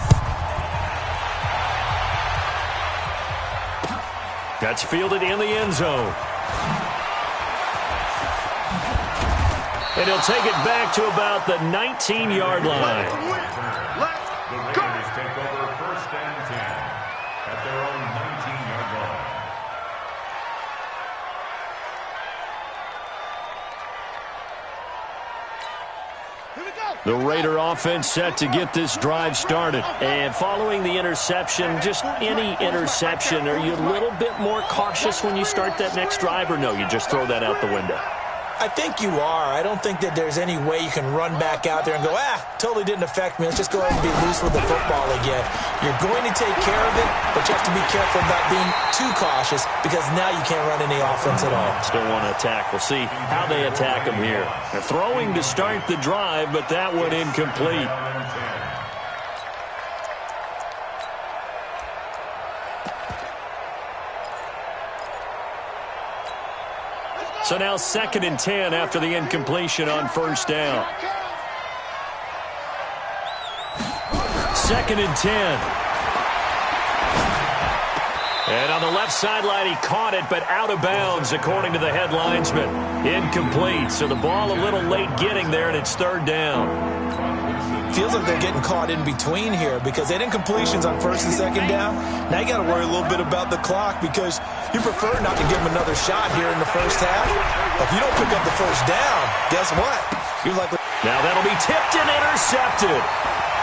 Speaker 2: That's fielded in the end zone. And he'll take it back to about the 19-yard line.
Speaker 4: The Raiders take over first and 10 at their own 19-yard line.
Speaker 2: The Raider offense set to get this drive started. And following the interception, just any interception, are you a little bit more cautious when you start that next drive, or no, you just throw that out the window?
Speaker 1: I think you are. I don't think that there's any way you can run back out there and go, totally didn't affect me. Let's just go ahead and be loose with the football again. You're going to take care of it, but you have to be careful about being too cautious because now you can't run any offense at all.
Speaker 2: Still want to attack. We'll see how they attack them here. They're throwing to start the drive, but that one incomplete. So now 2nd and 10 after the incompletion on first down. 2nd and 10. And on the left sideline, he caught it, but out of bounds, according to the head linesman. Incomplete. So the ball a little late getting there, and it's 3rd down.
Speaker 1: Feels like they're getting caught in between here because they had incompletions on 1st and 2nd down. Now you got to worry a little bit about the clock because you prefer not to give them another shot here in the first half. But if you don't pick up the first down, guess what? You're likely.
Speaker 2: Now that'll be tipped and intercepted.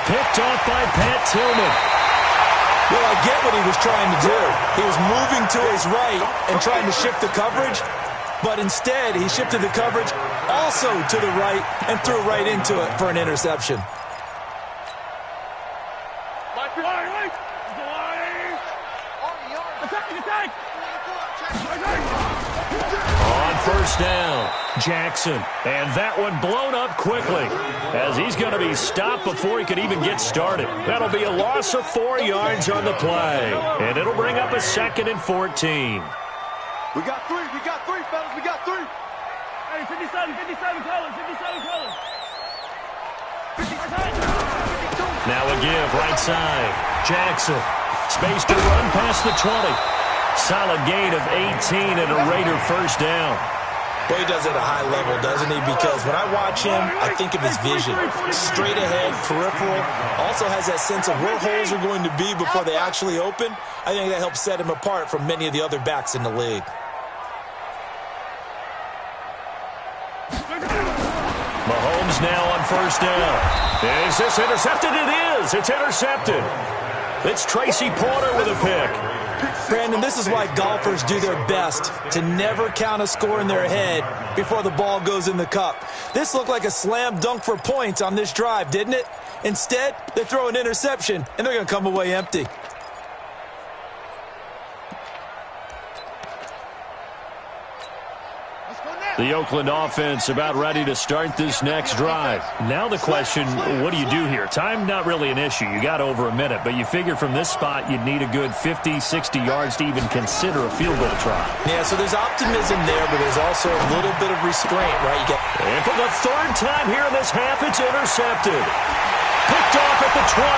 Speaker 2: Picked off by Pat Tillman.
Speaker 1: Well, I get what he was trying to do. He was moving to his right and trying to shift the coverage. But instead, he shifted the coverage also to the right and threw right into it for an interception.
Speaker 2: On first down, Jackson. And that one blown up quickly as he's going to be stopped before he could even get started. That'll be a loss of 4 yards on the play. And it'll bring up a 2nd and 14.
Speaker 3: We got three, fellas, we got 3. Hey, 57 colors, 57 colors. 52.
Speaker 2: Now a give, right side. Jackson, space to run past the 20. Solid gain of 18 and a Raider first down.
Speaker 1: Boy, he does it at a high level, doesn't he? Because when I watch him, I think of his vision. Straight ahead, peripheral. Also has that sense of where holes are going to be before they actually open. I think that helps set him apart from many of the other backs in the league.
Speaker 2: Mahomes now on first down. Is this intercepted? It is. It's intercepted. It's Tracy Porter with a pick.
Speaker 1: Brandon, this is why golfers do their best to never count a score in their head before the ball goes in the cup. This looked like a slam dunk for points on this drive, didn't it? Instead, they throw an interception, and they're going to come away empty.
Speaker 2: The Oakland offense about ready to start this next drive. Now the question, what do you do here? Time not really an issue. You got over a minute, but you figure from this spot you'd need a good 50, 60 yards to even consider a field goal try.
Speaker 1: Yeah, so there's optimism there, but there's also a little bit of restraint, right?
Speaker 2: And for the 3rd time here in this half, it's intercepted. Picked off at the 20,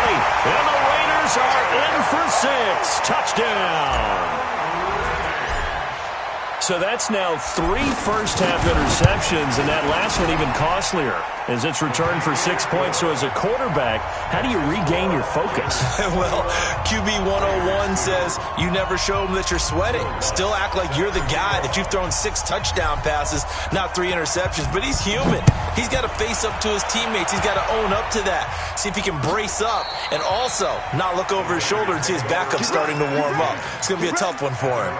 Speaker 2: and the Raiders are in for 6. Touchdown. So that's now 3 first-half interceptions, and that last one even costlier as it's returned for 6 points. So as a quarterback, how do you regain your focus?
Speaker 1: Well, QB 101 says you never show them that you're sweating. Still act like you're the guy, that you've thrown 6 touchdown passes, not 3 interceptions. But he's human. He's got to face up to his teammates. He's got to own up to that. See if he can brace up and also not look over his shoulder and see his backup starting to warm up. It's going to be a tough one for him.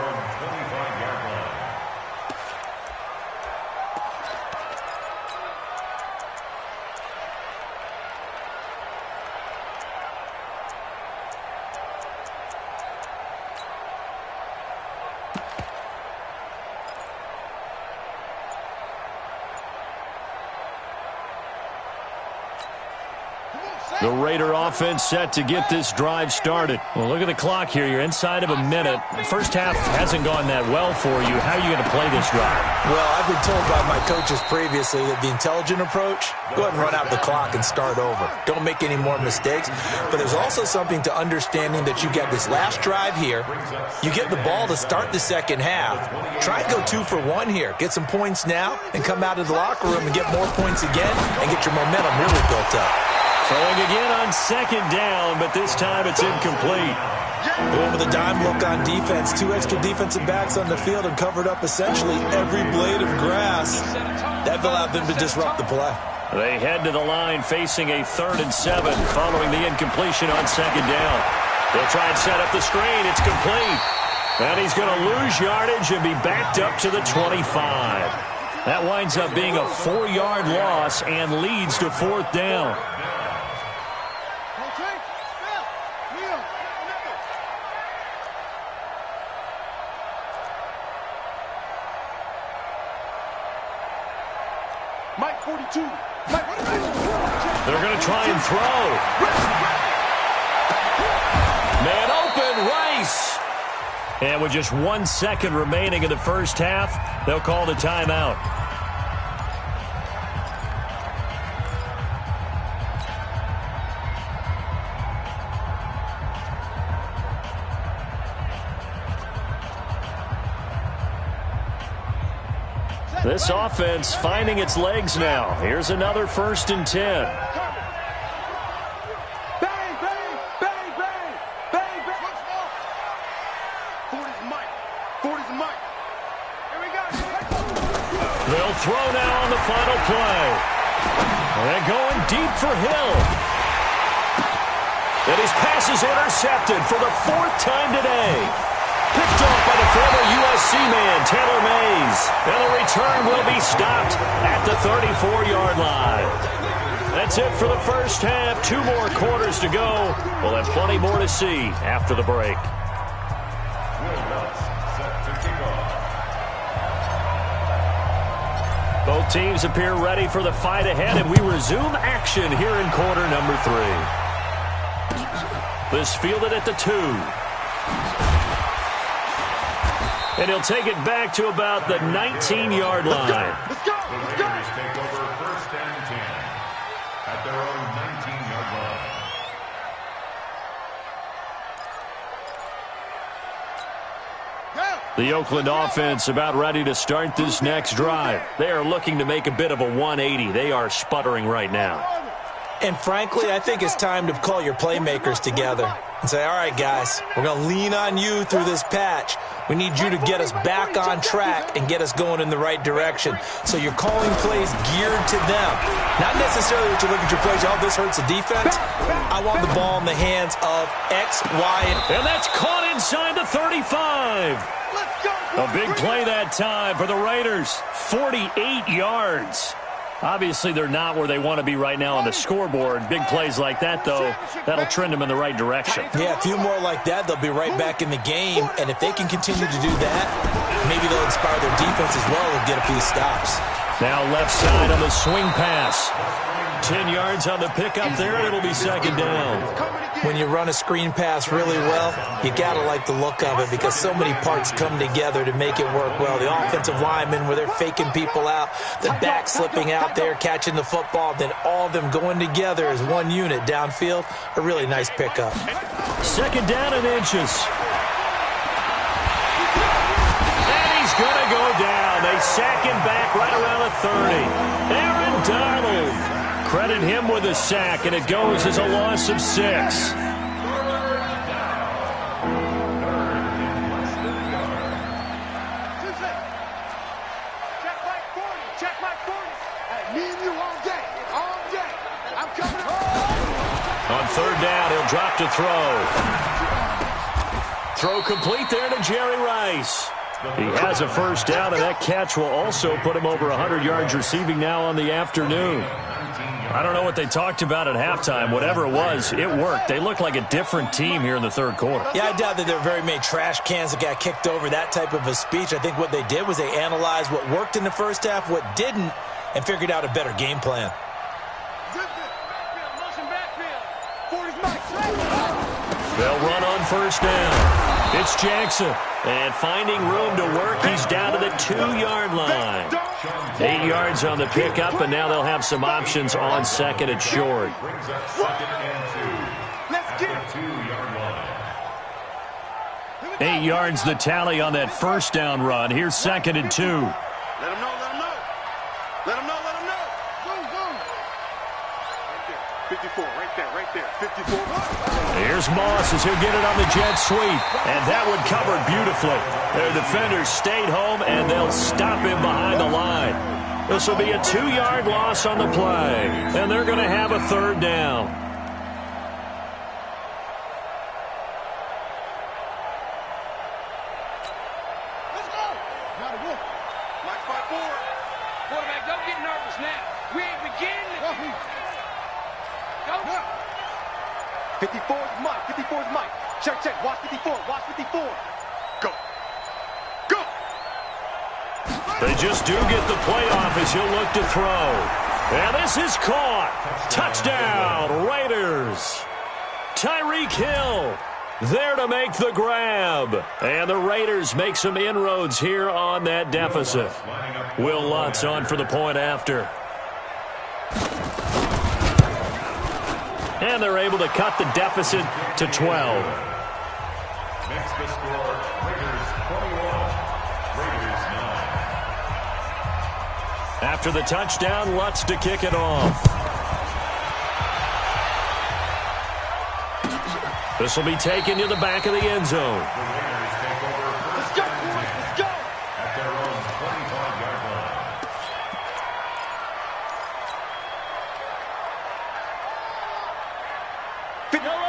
Speaker 2: The Raider offense set to get this drive started. Well, look at the clock here. You're inside of a minute. The first half hasn't gone that well for you. How are you going to play this drive?
Speaker 1: Well, I've been told by my coaches previously that the intelligent approach, go ahead and run out the clock and start over. Don't make any more mistakes. But there's also something to understanding that you get this last drive here. You get the ball to start the second half. Try and go 2 for 1 here. Get some points now and come out of the locker room and get more points again and get your momentum really built up.
Speaker 2: Throwing again on second down, but this time it's incomplete.
Speaker 1: Going with a dime look on defense. 2 extra defensive backs on the field and covered up essentially every blade of grass. That allowed them to disrupt the play.
Speaker 2: They head to the line facing a 3rd and 7 following the incompletion on second down. They'll try and set up the screen. It's complete. And he's going to lose yardage and be backed up to the 25. That winds up being a 4-yard loss and leads to 4th down.
Speaker 3: Mike 42.
Speaker 2: They're going to try and throw. Man open, Rice. And with just 1 second remaining in the first half, they'll call the timeout. This offense finding its legs now. Here's another 1st and 10.
Speaker 3: Bang, bang, bang, bang, bang, bang. 40's Mike. 40's Mike. Here we go.
Speaker 2: They'll throw now on the final play. They're going deep for Hill. And his pass is intercepted for the 4th time today. Picked off by the former USC man, Taylor Mays. And the return will be stopped at the 34-yard line. That's it for the first half. 2 more quarters to go. We'll have plenty more to see after the break. Both teams appear ready for the fight ahead, and we resume action here in quarter number 3. This fielded at the 2. And he'll take it back to about the 19-yard line.
Speaker 3: Let's go.
Speaker 4: The Raiders take over 1st and 10 at their own 19-yard line.
Speaker 2: The Oakland offense about ready to start this next drive. They are looking to make a bit of a 180. They are sputtering right now.
Speaker 1: And frankly, I think it's time to call your playmakers together and say, all right, guys, we're going to lean on you through this patch. We need you to get us back on track and get us going in the right direction. So you're calling plays geared to them. Not necessarily that you look at your plays, oh, this hurts the defense. I want the ball in the hands of X, Y,
Speaker 2: and that's caught inside the 35. A big play that time for the Raiders. 48 yards. Obviously, they're not where they want to be right now on the scoreboard. Big plays like that, though, that'll trend them in the right direction.
Speaker 1: Yeah, a few more like that, they'll be right back in the game. And if they can continue to do that, maybe they'll inspire their defense as well and get a few stops.
Speaker 2: Now left side on the swing pass. 10 yards on the pickup there, and it'll be 2nd down.
Speaker 1: When you run a screen pass really well, you got to like the look of it because so many parts come together to make it work well. The offensive linemen, where they're faking people out, the back slipping out there, catching the football, then all of them going together as one unit downfield, a really nice pickup.
Speaker 2: 2nd down and inches. And he's going to go down. They sack him back right around the 30. Aaron Donald. Credit him with a sack, and it goes as a loss of 6.
Speaker 3: Check Mike 40. Check Mike 40. Hey, me and you all day. All day. I'm coming home.
Speaker 2: On 3rd down, he'll drop to throw. Throw complete there to Jerry Rice. He has a 1st down, and that catch will also put him over 100 yards receiving now on the afternoon. I don't know what they talked about at halftime. Whatever it was, it worked. They look like a different team here in the 3rd quarter.
Speaker 1: Yeah, I doubt that there were very many trash cans that got kicked over, that type of a speech. I think what they did was they analyzed what worked in the first half, what didn't, and figured out a better game plan.
Speaker 3: Motion backfield.
Speaker 2: first down. It's Jackson. And finding room to work, he's down to the 2-yard line. 8 yards on the pickup, and now they'll have some options on second and short.
Speaker 4: Brings up second and 2. At the 2-yard line.
Speaker 2: 8 yards the tally on that first down run. Here's second and 2.
Speaker 3: Let him know, let him know. Let him know, let him know. Boom, boom. Right there, 54, right there, 54.
Speaker 2: Here's Moss as he'll get it on the jet sweep. And that one covered beautifully. Their defenders stayed home, and they'll stop him behind the line. This will be a 2-yard loss on the play. And they're going to have a third down.
Speaker 3: Let's go. Got it. Mike 5-4. Quarterback, don't get nervous now. We ain't beginning. Go. 54 is Mike. 54 is Mike. Check. Watch 54. Watch 54. Go. Go.
Speaker 2: They just do get the playoff as he'll look to throw. And this is caught. Touchdown, Raiders. Tyreek Hill there to make the grab. And the Raiders make some inroads here on that deficit. Will Lutz on for the point after. And they're able to cut the deficit to 12.
Speaker 4: Makes the score Raiders 21, Raiders 9.
Speaker 2: After the touchdown, Lutz to kick it off. This will be taken to the back of the end zone.
Speaker 4: The Raiders take over first and 10
Speaker 3: Let's go.
Speaker 4: at their own 25-yard line.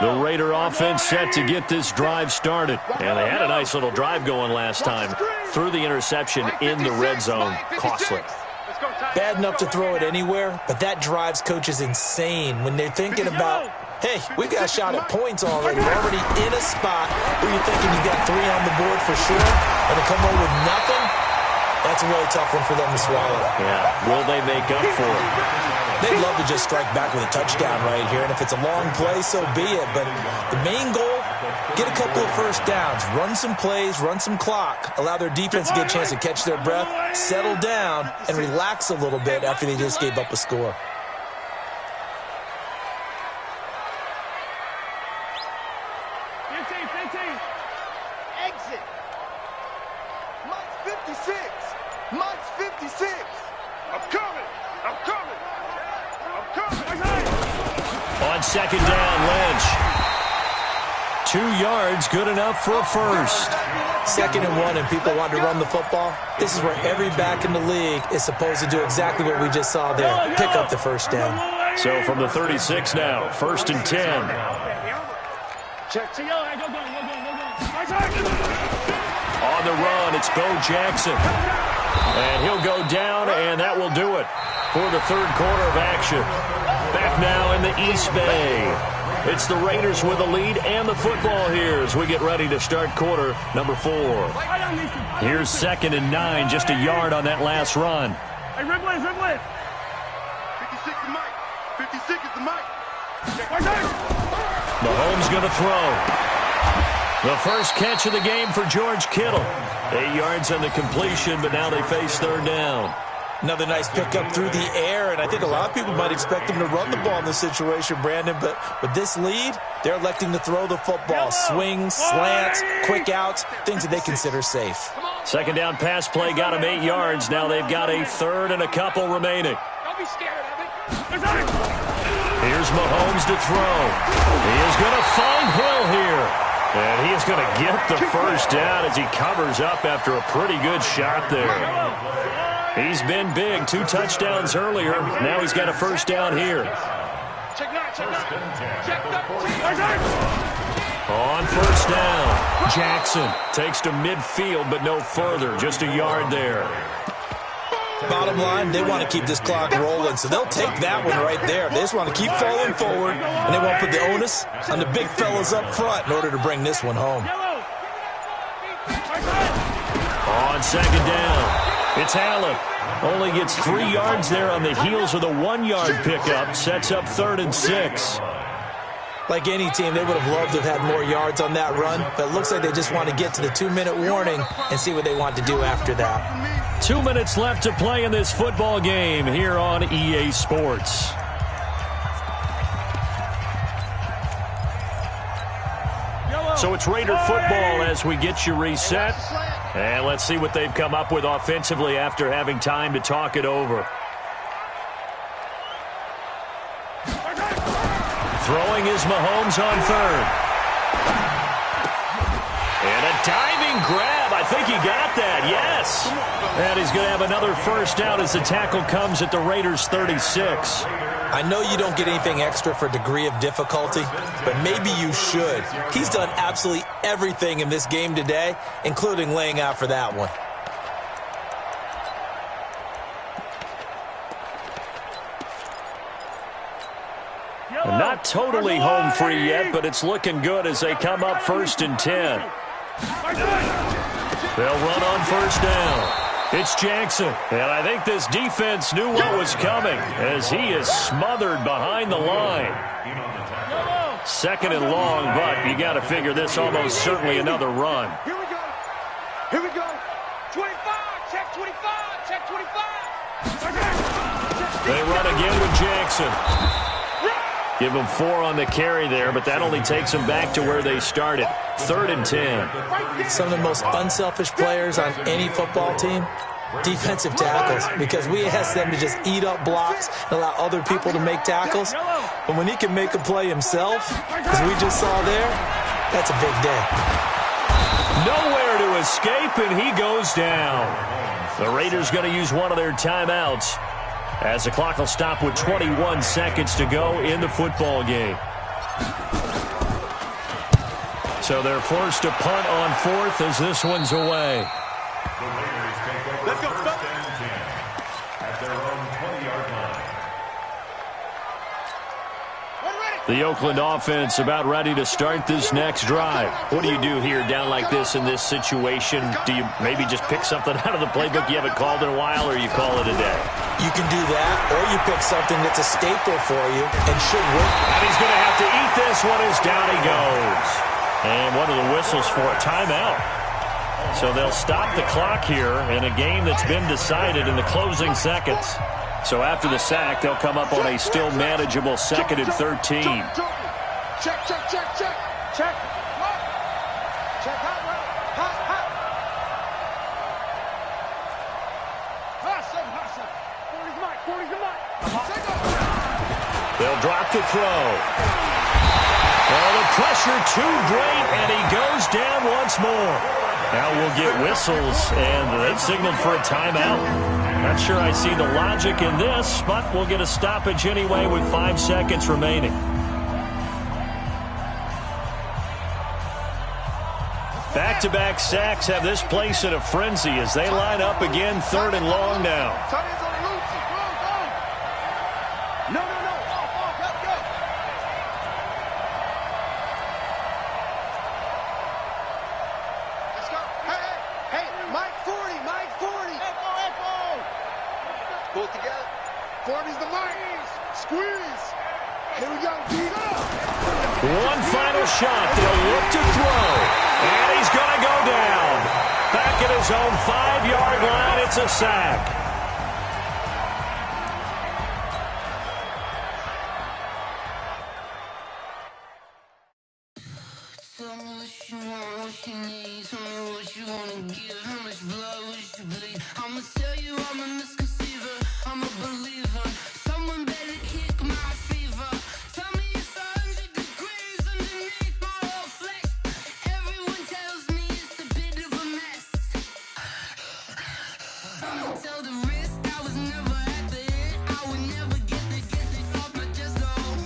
Speaker 2: The Raider offense set to get this drive started. And they had a nice little drive going last time. Threw the interception in the red zone. Costly.
Speaker 1: Bad enough to throw it anywhere, but that drives coaches insane when they're thinking about, hey, we got a shot at points already. We're already in a spot where you're thinking you got 3 on the board for sure, and to come away with nothing, that's a really tough one for them to swallow.
Speaker 2: Yeah, will they make up for it?
Speaker 1: They'd love to just strike back with a touchdown right here, and if it's a long play, so be it. But the main goal, get a couple of first downs, run some plays, run some clock, allow their defense to get a chance to catch their breath, settle down, and relax a little bit after they just gave up a score.
Speaker 3: Exit. Mike's 56. Mike's 56. I'm coming. I'm coming. I'm coming.
Speaker 2: On second down, Lynch. 2 yards, good enough for a first.
Speaker 1: 2nd and 1, and people want to run the football. This is where every back in the league is supposed to do exactly what we just saw there, pick up the first down.
Speaker 2: So from the 36 now, 1st and 10.
Speaker 3: Check.
Speaker 2: On the run, it's Bo Jackson. And he'll go down, and that will do it for the third quarter of action. Back now in the East Bay. It's the Raiders with the lead and the football here as we get ready to start quarter number 4. Here's 2nd and 9, just a yard on that last run.
Speaker 3: Hey, Ridley. 56 is Mike. 56 is the Mike.
Speaker 2: Mahomes going to throw. The first catch of the game for George Kittle. 8 yards on the completion, but now they face third down.
Speaker 1: Another nice pickup through the air, and I think a lot of people might expect them to run the ball in this situation, Brandon, but with this lead, they're electing to throw the football. Swings, slants, quick outs, things that they consider safe.
Speaker 2: Second down pass play got them 8 yards. Now they've got a third and a couple remaining.
Speaker 3: Don't be scared of it.
Speaker 2: Here's Mahomes to throw. He is going to find Hill here. And he is going to get the first down as he covers up after a pretty good shot there. He's been big, 2 touchdowns earlier. Now he's got a first down here. On first down, Jackson takes to midfield, but no further, just a yard there.
Speaker 1: Bottom line, they want to keep this clock rolling, so they'll take that one right there. They just want to keep falling forward, and they want to put the onus on the big fellas up front in order to bring this one home.
Speaker 2: On second down, it's Allen. Only gets 3 yards there on the heels of the 1-yard pickup. Sets up 3rd and 6.
Speaker 1: Like any team, they would have loved to have had more yards on that run, but it looks like they just want to get to the 2-minute warning and see what they want to do after that.
Speaker 2: 2 minutes left to play in this football game here on EA Sports. So it's Raider football as we get you reset. And let's see what they've come up with offensively after having time to talk it over. Throwing is Mahomes on third. And a diving grab. I think he got that, yes. And he's going to have another first down as the tackle comes at the Raiders' 36.
Speaker 1: I know you don't get anything extra for degree of difficulty, but maybe you should. He's done absolutely everything in this game today, including laying out for that one.
Speaker 2: Not totally home free yet, but it's looking good as they come up 1st and 10. They'll run on first down. It's Jackson, and I think this defense knew what was coming as he is smothered behind the line. 2nd and long, but you got to figure this almost certainly another run.
Speaker 3: Here we go. Here we go. 25. Check 25. Check 25.
Speaker 2: They run again with Jackson. Give them 4 on the carry there, but that only takes them back to where they started. 3rd and 10.
Speaker 1: Some of the most unselfish players on any football team, defensive tackles, because we ask them to just eat up blocks and allow other people to make tackles. But when he can make a play himself, as we just saw there, that's a big day.
Speaker 2: Nowhere to escape, and he goes down. The Raiders going to use one of their timeouts, as the clock will stop with 21 seconds to go in the football game. So they're forced to punt on 4th as this one's away.
Speaker 4: The Raiders take over
Speaker 3: Let's go,
Speaker 4: 1st and 10 at their own 20-yard line.
Speaker 2: The Oakland offense about ready to start this next drive. What do you do here down like this in this situation? Do you maybe just pick something out of the playbook you haven't called in a while, or you call it a day?
Speaker 1: You can do that, or you pick something that's a staple for you and should work.
Speaker 2: And he's going to have to eat this one as down he goes. And one of the whistles for a timeout. So they'll stop the clock here in a game that's been decided in the closing seconds. So after the sack, they'll come up on a still manageable 2nd and 13.
Speaker 3: Check, check, check, check. Check. Check hot, hot, hot. Hot, 40's mine, 40's mine.
Speaker 2: They'll drop the throw. Oh, the pressure too great, and he goes down once more. Now we'll get whistles, and they've signaled for a timeout. Not sure I see the logic in this, but we'll get a stoppage anyway with 5 seconds remaining. Back-to-back sacks have this place in a frenzy as they line up again 3rd and long now.
Speaker 3: Pull it together. 40's the mark. Squeeze. Here we go.
Speaker 2: One final shot. They'll look to throw. And he's going to go down. Back at his own 5-yard line. It's a sack.
Speaker 5: Tell me what you want, what you need. Tell me what you want to give. How much blood would you bleed? I'ma tell you I'm a misconceiver. I'm a believer. Someone better kick my fever. Tell me it's 100 degrees underneath my whole flesh. Everyone tells me it's a bit of a mess. I'ma tell the risk I was never at the end. I would never get it off my chest. Oh,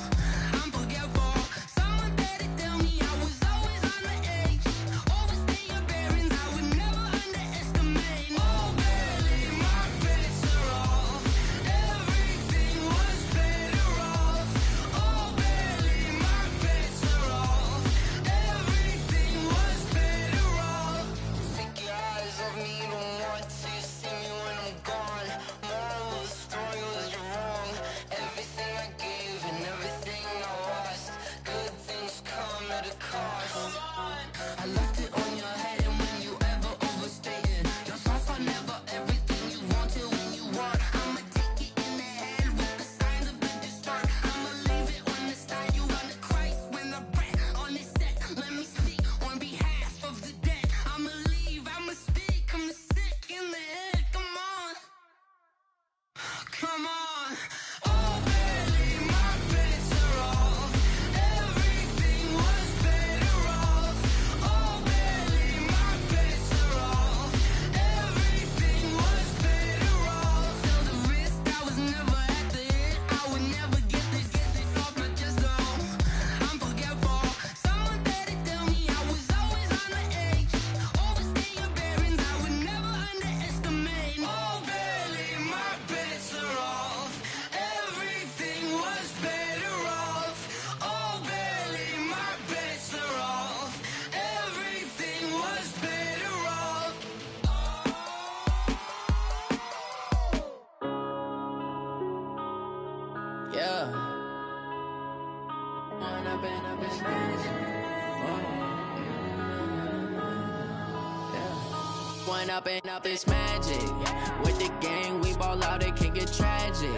Speaker 5: I'm forgetful. Someone better tell me I was always on the edge. Overstay your bearings. I would never underestimate. Oh, barely my bets are off. Everything was better off. Oh, barely my bets are off. Everything was better off. Take your eyes off me, don't want to see me when I'm gone. More of a Run up and up this magic. With the gang, we ball out, it can get tragic.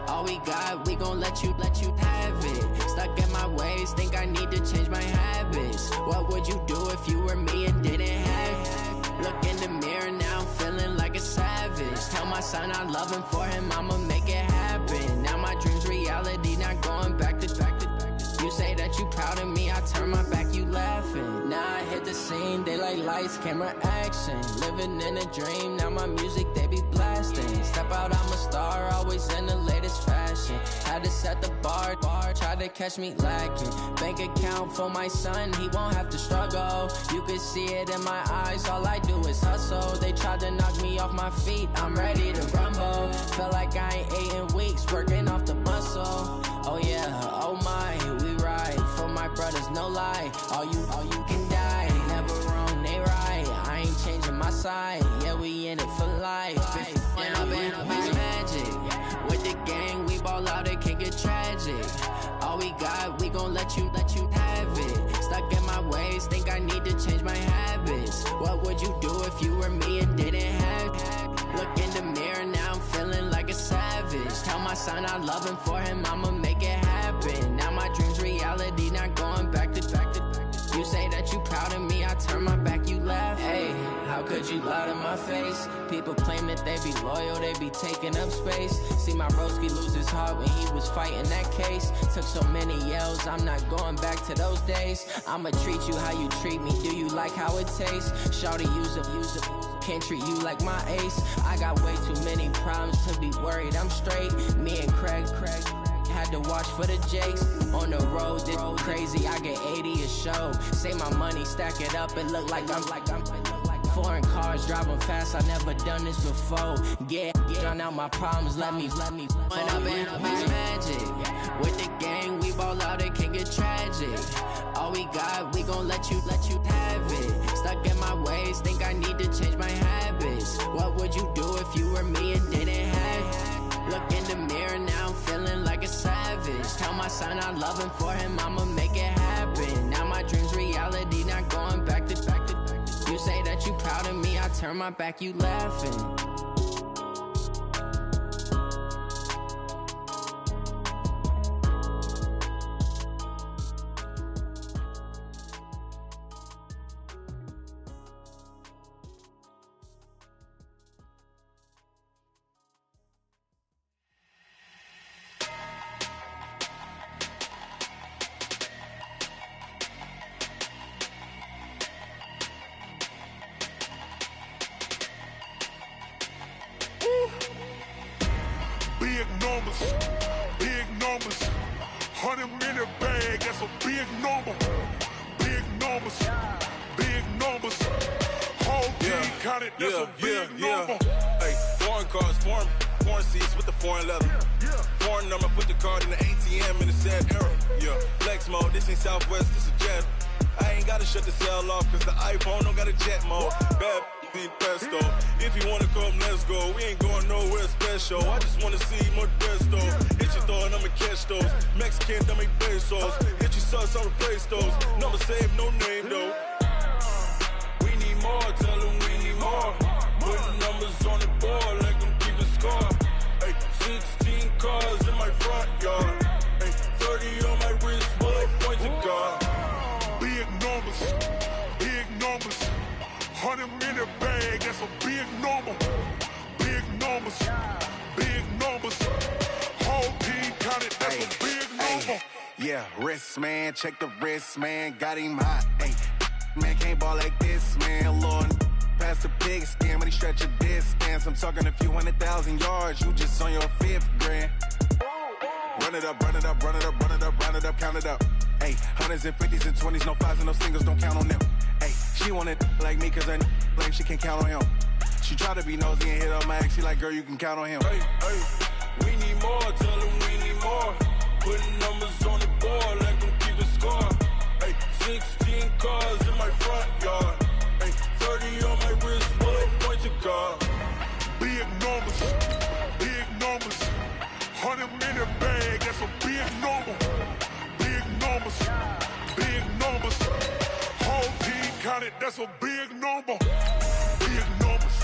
Speaker 5: All we got, we gon' let you have it. Stuck in my ways, think I need to change my habits. What would you do if you were me and didn't have it? Look in the mirror now, I'm feeling like a savage. Tell my son I love him, for him I'ma make it happen. Now my dream's reality, not going back to. You say that you proud of me, I turn my back, you laughing. Now I hit the scene, they like lights, camera, action. Living in a dream, now my music, they be blasting. Step out, I'm a star, always in the latest fashion. Had to set the bar, try to catch me lacking. Bank account for my son, he won't have to struggle. You can see it in my eyes, all I do is hustle. They tried to knock me off my feet, I'm ready to rumble. Feel like I ain't ate in weeks, working off the muscle. Oh yeah, oh my, we ride for my brothers, no lie. All you can die, never wrong, they right. I ain't changing my side, yeah, we in it for life. When up in this magic, with the gang, we ball out, it can get tragic. All we got, we gon' let you have it. Stuck in my ways, think I need to change my habits. What would you do if you were me and didn't have it? Look in the mirror, now I'm feeling like a savage. Tell my son I love him, for him I'ma make it happen. Now my dream's reality, not going back to. You say that you proud of me, I turn my back, you laugh. Hey, how could you lie to my face? People claim that they be loyal, they be taking up space. See my broski lose his heart when he was fighting that case. Took so many yells, I'm not going back to those days. I'ma treat you how you treat me, do you like how it tastes? Shawty, use up, can't treat you like my ace. I got way too many problems to be worried, I'm straight. Me and Craig had to watch for the Jakes. On the road, this crazy, I get 80 a show. Say my money, stack it up, it look like I'm foreign cars, driving fast, I never done this before. Yeah, drown out my problems, let me When up in this magic, with the gang, we ball out, it can get tragic. All we got, we gon' let you have it. Stuck in my ways, think I need to change my habits. What would you do if you were me and didn't have it? Look in the mirror, now I'm feeling like a savage. Tell my son I love him, for him I'ma make it happen. Now my dream's reality, not going back to. You say that you proud of me, I turn my back, you laughing.
Speaker 6: Big numbers, 100 minute bag, that's a big number. Big numbers, whole team counted, that's a big number.
Speaker 7: Hey, foreign cars, foreign seats with the foreign leather. Foreign number, put the card in the ATM in the sad era. Yeah, flex mode, this ain't Southwest, this a jet. I ain't gotta shut the cell off, cause the iPhone don't got a jet mode. Bad in pesto. If you wanna come, let's go. We ain't going nowhere special. I just wanna see Modesto. Hit your thought, I'ma catch those. Mexican, I make pesos. Hit your sus, I'll replace those. Number saved, no name though. We need more, tell them we need more. Putting numbers on the board like I'm keeping score. Ay, 16 cars in my front yard. Ay, 30 on my wrist, bullet point to God.
Speaker 6: Big numbers, 100 minute bag, that's a big number. Big numbers, whole team counted, that's a big number.
Speaker 8: Yeah, wrist man, check the wrist man, got him hot. Ay, man can't ball like this, man. Lord, past the pig skin when he stretch a distance. I'm talking a few 100,000 yards, you just on your 5th grand. Run it up, count it up. Ay, hundreds and 50s and 20s, no 5s and no singles, don't count on them. Ay, she want it like me, cause her blame, she can't count on him. She try to be nosy and hit up my ex, she like, girl, you can count on him.
Speaker 7: Hey, we need more, tell them we need more. Putting numbers on the board like I'm keeping score. Hey, 16 cars in my front yard. Hey, 30 on my wrist, bullet point to God.
Speaker 6: Big numbers, 100 minute bag, that's a big number. Big numbers, whole team counted, that's a big number. Big numbers,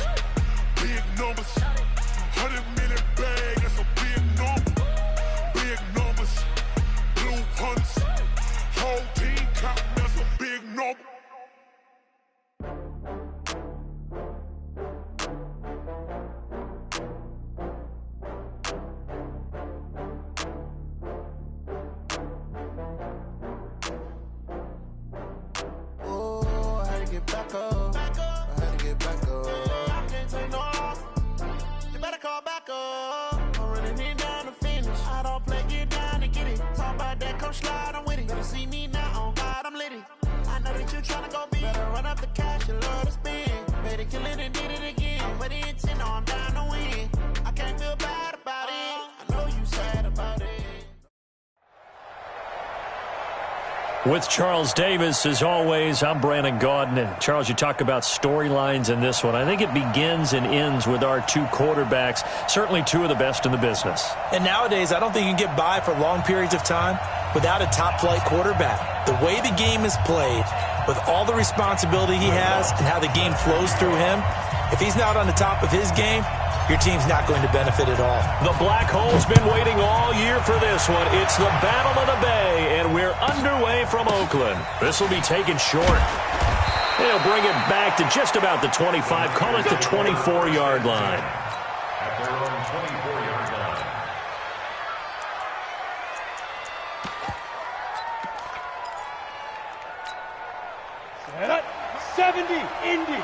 Speaker 8: back up. I had to get back up. I can't take no loss. You better call back up. I'm running it down to finish. I don't play, get down and get it. Talk about that, come slide, I'm with it. Better see me now, on God, I'm litty. I know that you tryna go big. Better run up the cash, you love to spend. Better kill it and did it again. But the intent, no, I'm down to win. I can't feel bad about it. I know you sad about it.
Speaker 2: With Charles Davis, as always, I'm Brandon Gaudin. And Charles, you talk about storylines in this one. I think it begins and ends with our two quarterbacks, certainly two of the best in the business.
Speaker 1: And nowadays, I don't think you can get by for long periods of time without a top-flight quarterback. The way the game is played, with all the responsibility he has and how the game flows through him, if he's not on the top of his game, your team's not going to benefit at all.
Speaker 2: The Black Hole's been waiting all year for this one. It's the Battle of the Bay, and we're underway from Oakland. This will be taken short. They'll bring it back to just about the 25, call it the 24-yard line.
Speaker 4: At their own 24-yard line.
Speaker 3: Set up. 70, Indy.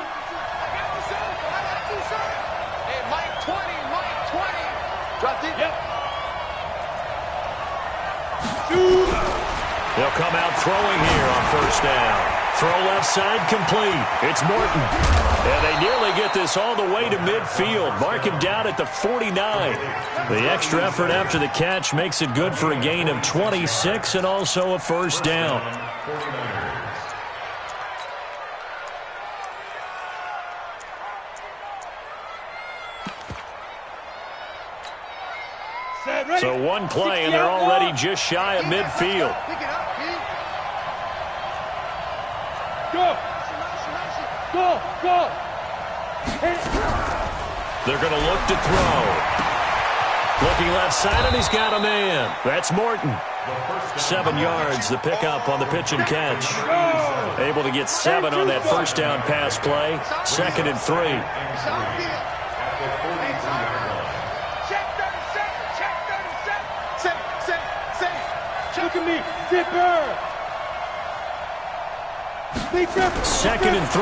Speaker 3: Hey, Mike 20, Mike 20. Dropped it. Yep.
Speaker 2: They'll come out throwing here on first down. Throw left side complete. It's Morton. And they nearly get this all the way to midfield. Mark him down at the 49. The extra effort after the catch makes it good for a gain of 26 and also a first down. So one play, and they're already just shy of midfield.
Speaker 3: Go! Go! Go!
Speaker 2: They're going to look to throw. Looking left side, and he's got a man. That's Morton. 7 yards, the pickup on the pitch and catch. Able to get 7 on that first down pass play. 2nd and 3.
Speaker 3: Look at me, Zipper!
Speaker 2: 2nd and 3.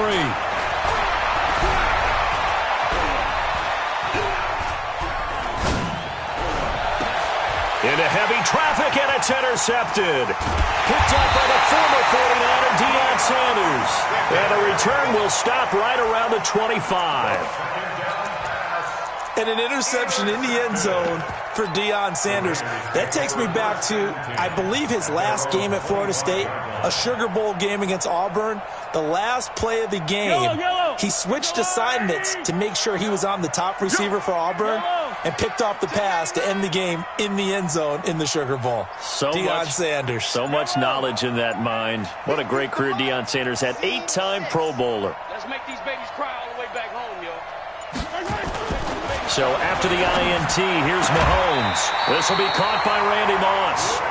Speaker 2: Into heavy traffic, and it's intercepted. Picked up by the former 49er, Deion Sanders. And a return will stop right around the 25.
Speaker 1: And an interception in the end zone for Deion Sanders. That takes me back to, I believe, his last game at Florida State, a Sugar Bowl game against Auburn. The last play of the game, he switched assignments to make sure he was on the top receiver for Auburn and picked off the pass to end the game in the end zone in the Sugar Bowl. Deion Sanders.
Speaker 2: So much knowledge in that mind. What a great career Deion Sanders had. 8-time Pro Bowler.
Speaker 3: Let's make these babies cry all the way back home, yo.
Speaker 2: So after the INT, here's Mahomes. This will be caught by Randy Moss.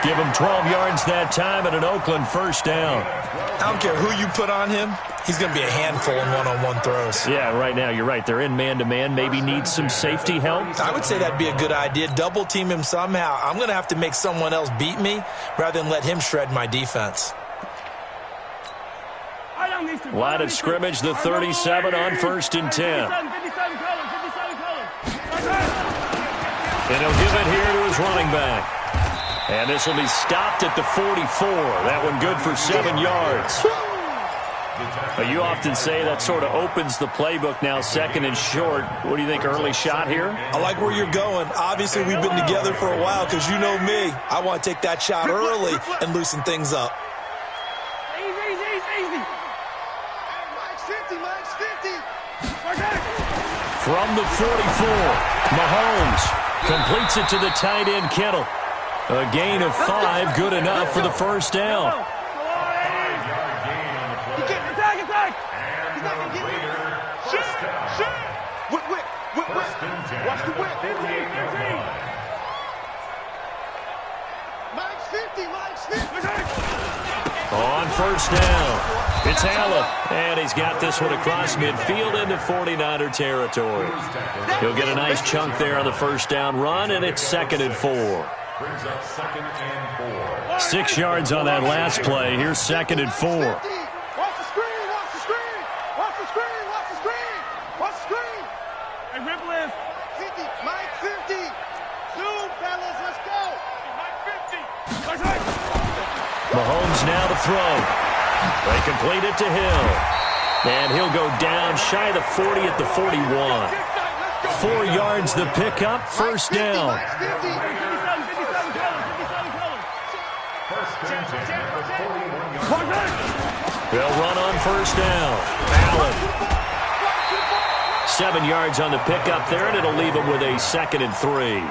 Speaker 2: Give him 12 yards that time and an Oakland first down.
Speaker 1: I don't care who you put on him. He's going to be a handful in one-on-one throws.
Speaker 2: Yeah, right now, you're right. They're in man-to-man. Maybe need some safety help.
Speaker 1: I would say that'd be a good idea. Double team him somehow. I'm going to have to make someone else beat me rather than let him shred my defense.
Speaker 2: Line of scrimmage, the 37 on 1st and 10. And he'll give it here to his running back. And this will be stopped at the 44. That one good for 7 yards. But you often say that sort of opens the playbook now, 2nd and short. What do you think, early shot here?
Speaker 1: I like where you're going. Obviously, we've been together for a while because you know me. I want to take that shot early and loosen things up.
Speaker 3: Easy. Mike's 50.
Speaker 2: From the 44, Mahomes completes it to the tight end, Kittle. A gain of 5, good enough for the first down.
Speaker 3: Attack! He's not going to get it. Shit! Whip. Watch the whip. 15. Mike's 50.
Speaker 2: On first down, it's Allen, and he's got this one across midfield into 49er territory. He'll get a nice chunk there on the first down run, and it's 2nd and 4.
Speaker 4: Brings up 2nd and 4.
Speaker 2: 6 yards on that last play. Here's 2nd and 4.
Speaker 3: Watch the screen. Hey, Ripple is 50. Mike 50. Zoom, fellas. Let's go. Mike 50.
Speaker 2: Mahomes now to throw. They complete it to Hill. And he'll go down shy of the 40 at the 41. 4 yards the pickup, first down. They'll run on first down. Allen. 7 yards on the pickup there, and it'll leave him with a 2nd and 3.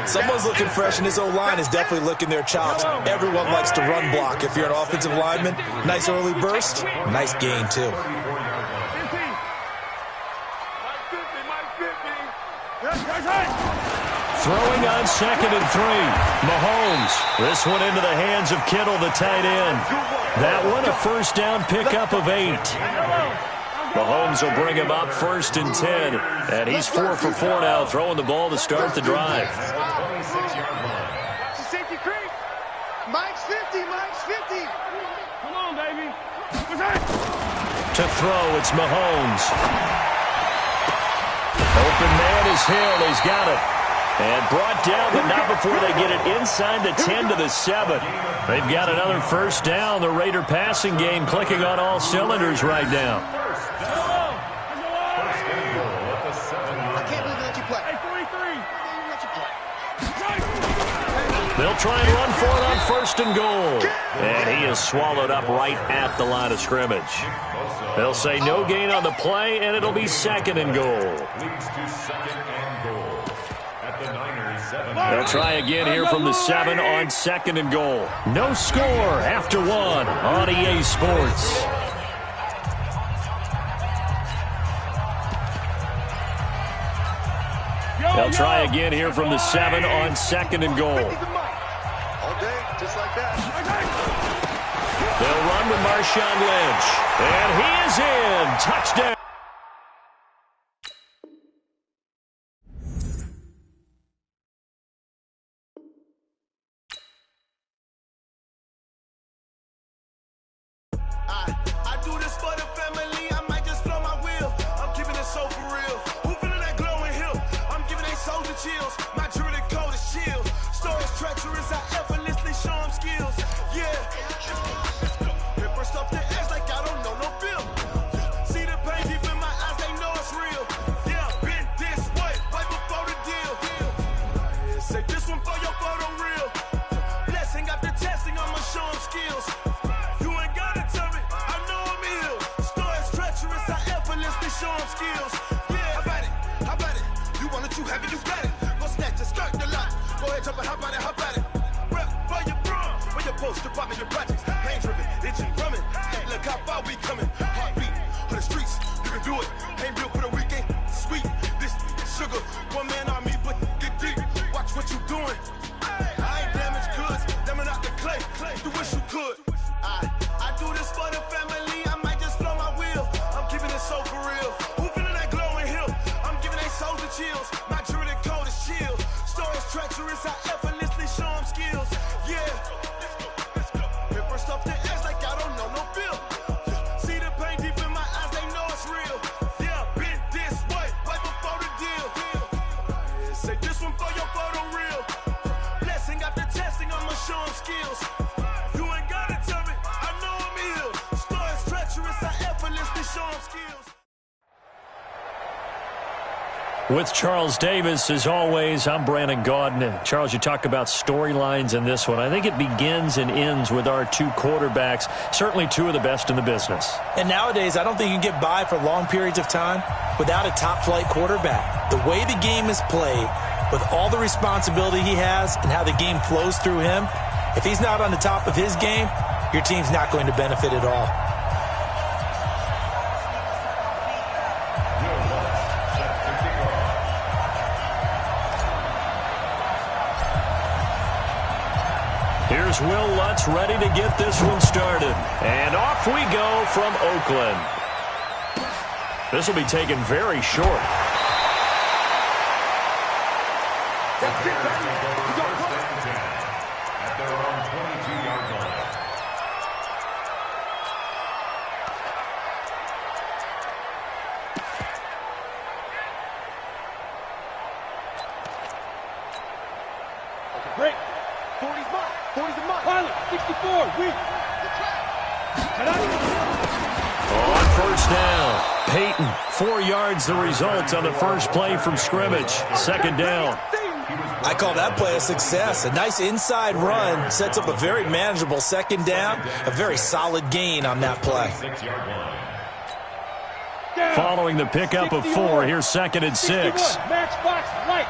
Speaker 1: Someone's looking fresh, and his O-line is definitely licking their chops. Everyone likes to run block. If you're an offensive lineman, nice early burst, nice gain, too.
Speaker 2: Throwing on 2nd and 3. Mahomes. This one into the hands of Kittle, the tight end. That one a first down pickup of 8. Mahomes will bring him up 1st and 10. And he's 4 for 4 now, throwing the ball to start the drive.
Speaker 3: Safety creep. Mike's 50. Mike's 50. Come on, baby.
Speaker 2: To throw, it's Mahomes. Open man is Hill. He's got it. And brought down, but not before they get it inside the 10 to the 7. They've got another first down. The Raider passing game clicking on all cylinders right now. They'll try and run for it on 1st and goal. And he is swallowed up right at the line of scrimmage. They'll say no gain on the play, and it'll be 2nd and goal. They'll try again here from the 7 on 2nd and goal. No score after 1 on EA Sports. They'll try again here from the 7 on 2nd and goal.
Speaker 3: All day, just like that.
Speaker 2: They'll run with Marshawn Lynch. And he is in. Touchdown.
Speaker 8: I do this for the family. I might just blow my wheel. I'm keeping it so for real. Who feeling that glowing hill? I'm giving they soldier chills. My jewelry code is chill. Stories treacherous. I effortlessly show them skills. Yeah. Paper stuff the edge like I don't know no bill. See the pain deep in my eyes. They know it's real. Yeah, been this way right before the deal. Yeah, say this one for your photo real. Blessing after testing. I'ma show them skills. Show them skills. Yeah, how about it? You want it, you have it, you got it. Go snatch it, start the lot. Go ahead, jump it, how about it? Rep for your bro, for your post, department, your projects. Pain driven, itching, drumming. Look how far we coming. Heartbeat for the streets, you can do it. Ain't built for the weekend, sweet. This sugar, one man army, but get deep. Watch what you doing. I ain't damaged goods, damn it out the clay. You wish you could. I do this for the family. I might just blow my wheel. I'm keeping it so for real. Who feeling that glowing hill? I'm giving they soldier chills. My jewelry code is chill. Stories treacherous. I effortlessly show them skills. Yeah. Paper stuff the edge like I don't know no bill. See the pain deep in my eyes. They know it's real. Yeah, been this way right before the deal. Yeah, say this one for your photo real. Blessing after testing. I'ma show them skills. You ain't gotta tell me. I know I'm ill. Stories treacherous. I effortlessly show them skills.
Speaker 2: With Charles Davis, as always, I'm Brandon Gaudin. Charles, you talk about storylines in this one. I think it begins and ends with our 2 quarterbacks, certainly 2 of the best in the business.
Speaker 1: And nowadays, I don't think you can get by for long periods of time without a top-flight quarterback. The way the game is played, with all the responsibility he has and how the game flows through him, if he's not on the top of his game, your team's not going to benefit at all.
Speaker 2: Here's Will Lutz ready to get this one started. And off we go from Oakland. This will be taken very short.
Speaker 4: At their own 22-yard line.
Speaker 3: 64, weak.
Speaker 2: On first down, Peyton, 4 yards the result on the first play from scrimmage. Second down.
Speaker 1: I call that play a success. A nice inside run sets up a very manageable second down. A very solid gain on that play.
Speaker 2: Following the pickup of 4, here's 2nd and 6.
Speaker 3: Matchbox right.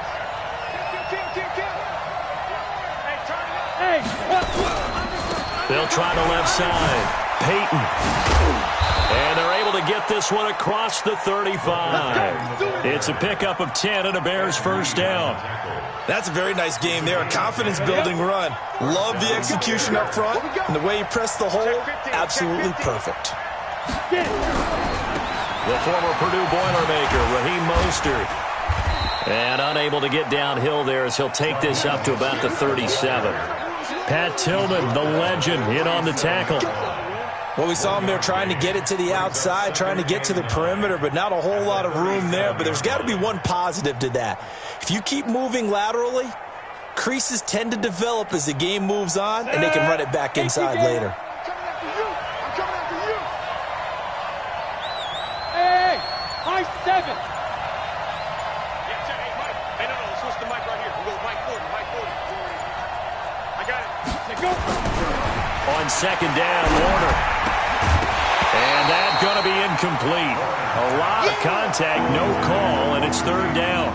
Speaker 2: They'll try the left side. Peyton. And they're able to get this one across the 35. It's a pickup of 10 and a Bears first down.
Speaker 1: That's a very nice game there. A confidence-building run. Love the execution up front. And the way he pressed the hole, absolutely perfect.
Speaker 2: The former Purdue Boilermaker, Raheem Mostert. And unable to get downhill there as he'll take this up to about the 37. Pat Tillman, the legend, in on the tackle.
Speaker 1: Well, we saw him there trying to get it to the outside, trying to get to the perimeter, but not a whole lot of room there. But there's got to be one positive to that. If you keep moving laterally, creases tend to develop as the game moves on, and they can run it back inside later.
Speaker 3: Hey, high 7.
Speaker 9: Hey, no, switch the mic right here. We'll go mic 40, mic 40. I got it.
Speaker 3: Go.
Speaker 2: On second down, Warner. And that's going to be incomplete. A lot of contact, no call, and it's third down.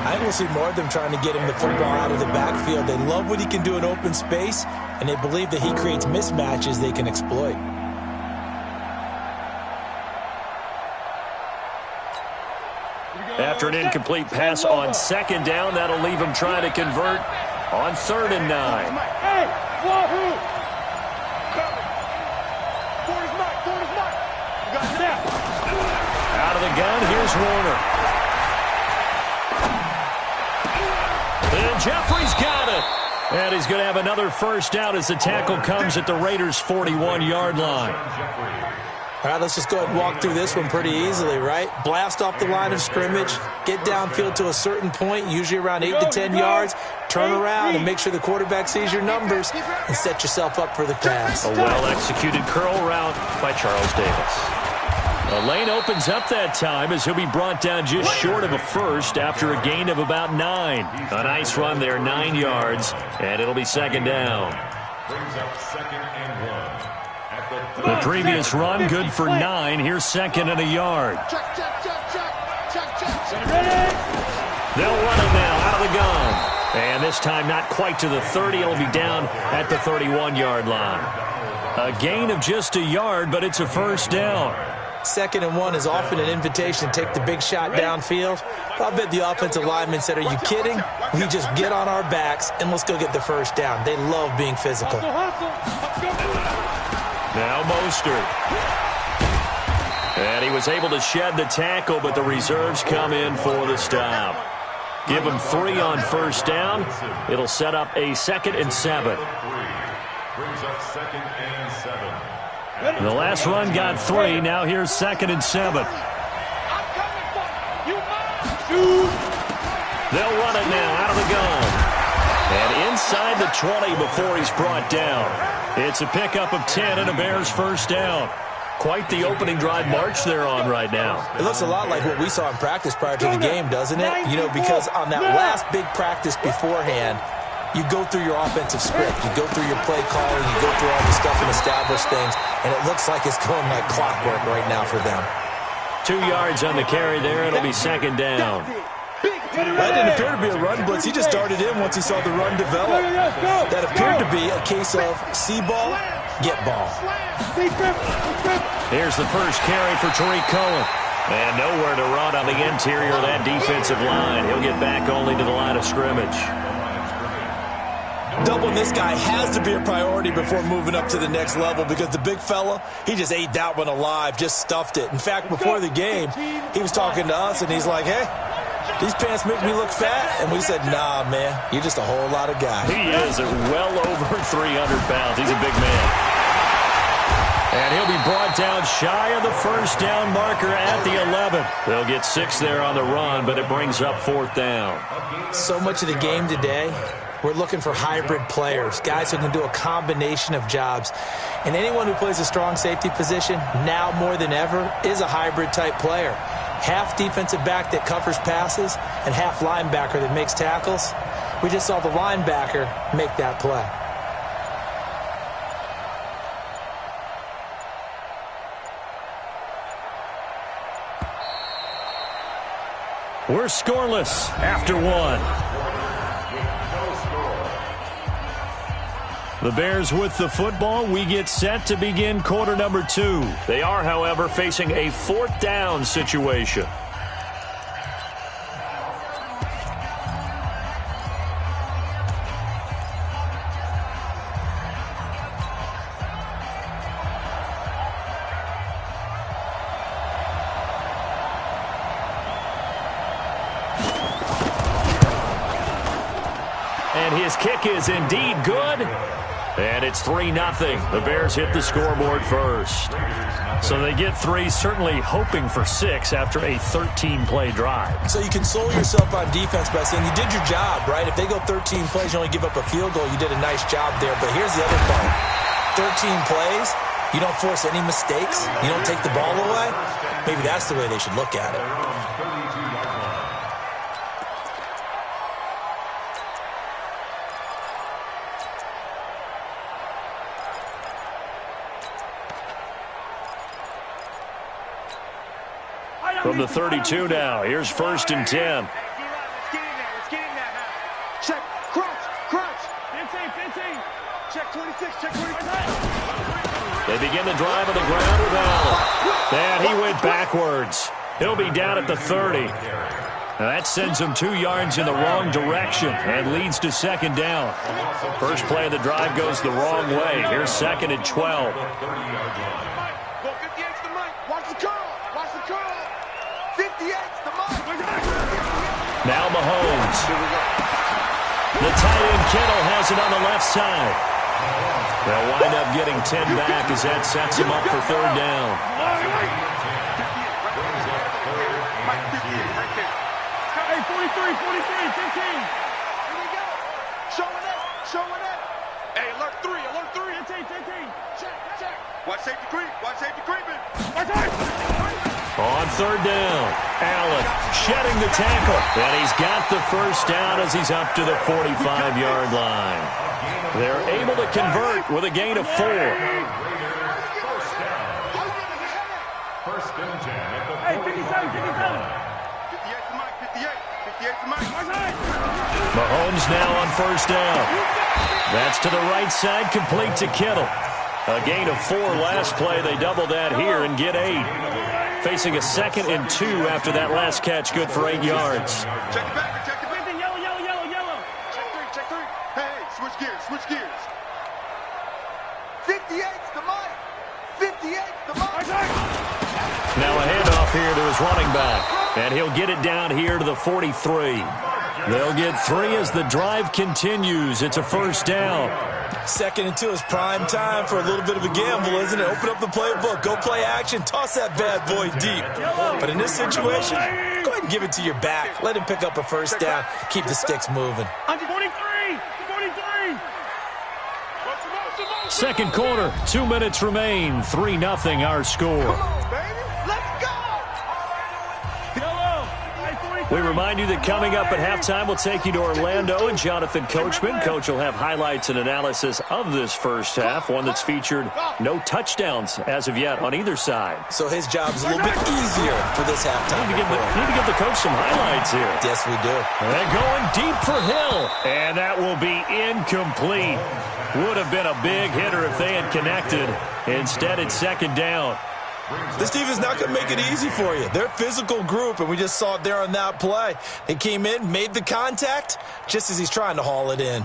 Speaker 1: I think we'll see more of them trying to get him the football out of the backfield. They love what he can do in open space, and they believe that he creates mismatches they can exploit.
Speaker 2: After an incomplete pass on second down, that'll leave him trying to convert on 3rd and 9.
Speaker 3: Hey, Wahoo!
Speaker 2: Out of the gun, here's Warner. And Jeffrey's got it. And he's going to have another first down as the tackle comes at the Raiders' 41-yard line.
Speaker 1: All right, let's just go ahead and walk through this one pretty easily, right? Blast off the line of scrimmage, get downfield to a certain point, usually around 8 to 10 yards, turn around and make sure the quarterback sees your numbers and set yourself up for the pass.
Speaker 2: A well-executed curl route by Charles Davis. The lane opens up that time as he'll be brought down just short of a first after a gain of about 9. A nice run there, 9 yards, and it'll be second down.
Speaker 4: Brings up 2nd and 1.
Speaker 2: The previous run good for 9. Here's 2nd and a yard. They'll run it now out of the gun. And this time not quite to the 30. It'll be down at the 31-yard line. A gain of just a yard, but it's a first down.
Speaker 1: 2nd and 1 is often an invitation to take the big shot downfield. But I bet the offensive lineman said, are you kidding? We just get on our backs and let's go get the first down. They love being physical.
Speaker 2: Now Mostert. And he was able to shed the tackle, but the reserves come in for the stop. Give him 3 on first down. It'll set up a 2nd and 7.
Speaker 4: Brings up 2nd and 7.
Speaker 2: The last run got 3. Now here's 2nd and 7. They'll run it now out of the gun. And inside the 20 before he's brought down. It's a pickup of 10 and a Bears first down. Quite the opening drive march they're on right now.
Speaker 1: It looks a lot like what we saw in practice prior to the game, doesn't it? You know, because on that last big practice beforehand, you go through your offensive script. You go through your play calling. You go through all the stuff and establish things. And it looks like it's going like clockwork right now for them.
Speaker 2: 2 yards on the carry there. It'll be second down.
Speaker 1: That didn't appear to be a run blitz. He just darted in once he saw the run develop. That appeared to be a case of see ball, get ball.
Speaker 2: Here's the first carry for Tariq Cohen. And nowhere to run on the interior of that defensive line. He'll get back only to the line of scrimmage.
Speaker 1: Doubling this guy has to be a priority before moving up to the next level because the big fella, he just ate that one alive, just stuffed it. In fact, before the game, he was talking to us, and he's like, hey, these pants make me look fat. And we said, nah, man, you're just a whole lot of guy.
Speaker 2: He is at well over 300 pounds. He's a big man. And he'll be brought down shy of the first down marker at the 11. They'll get 6 there on the run, but it brings up 4th down.
Speaker 1: So much of the game today We're looking for hybrid players, guys who can do a combination of jobs. And anyone who plays a strong safety position, now more than ever, is a hybrid-type player. Half defensive back that covers passes and half linebacker that makes tackles. We just saw the linebacker make that play.
Speaker 2: We're scoreless after one. The Bears with the football. We get set to begin quarter number 2. They are, however, facing a 4th down situation. And his kick is indeed good. And it's 3-0. The Bears hit the scoreboard first. So they get 3, certainly hoping for 6 after a 13-play drive.
Speaker 1: So you console yourself on defense by saying you did your job, right? If they go 13 plays, you only give up a field goal, you did a nice job there. But here's the other part. 13 plays, you don't force any mistakes, you don't take the ball away. Maybe that's the way they should look at it.
Speaker 2: From the 32 now, here's 1st and 10.
Speaker 3: Let's get in there. Check, crunch. 15. Check 26, check 26.
Speaker 2: They begin the drive on the ground with Allen. And he went backwards. He'll be down at the 30. Now that sends him 2 yards in the wrong direction and leads to 2nd down. First play of the drive goes the wrong way. Here's 2nd and 12. Now Mahomes. The tight end Kittle has it on the left side. They'll wind up getting 10 back as that sets him up for 3rd down.
Speaker 3: Hey, 43, 15. Here we go. Showing it. Hey, alert 3. 15. Check. Watch safety creeping.
Speaker 2: On 3rd down, Allen shedding the tackle. And he's got the first down as he's up to the 45-yard line. They're able to convert with a gain of 4.
Speaker 4: First and 10 at the
Speaker 3: 57. 58 to Mike.
Speaker 2: Mahomes now on 1st down. That's to the right side, complete to Kittle. A gain of 4 last play. They double that here and get 8. Facing a 2nd and 2 after that last catch, good for 8 yards.
Speaker 3: Check it back. Yellow. Check 3. Hey, switch gears. 58's the Mike.
Speaker 2: Now a handoff here to his running back. And he'll get it down here to the 43. They'll get 3 as the drive continues. It's a 1st down.
Speaker 1: 2nd and 2 is prime time for a little bit of a gamble, isn't it? Open up the playbook, go play action, toss that bad boy deep. But in this situation, go ahead and give it to your back. Let him pick up a 1st down, keep the sticks moving.
Speaker 3: 43.
Speaker 2: 2nd quarter, 2 minutes remain. 3-0 our score.
Speaker 3: Come on, baby. Let's go.
Speaker 2: We remind you that coming up at halftime, we'll take you to Orlando and Jonathan Coachman. Coach will have highlights and analysis of this first half, one that's featured no touchdowns as of yet on either side.
Speaker 1: So his job's a little bit easier for this halftime.
Speaker 2: Need to give the coach some highlights here.
Speaker 1: Yes, we do.
Speaker 2: They're going deep for Hill, and that will be incomplete. Would have been a big hitter if they had connected. Instead, it's 2nd down.
Speaker 1: This defense is not going to make it easy for you. They're a physical group, and we just saw it there on that play. They came in, made the contact, just as he's trying to haul it in.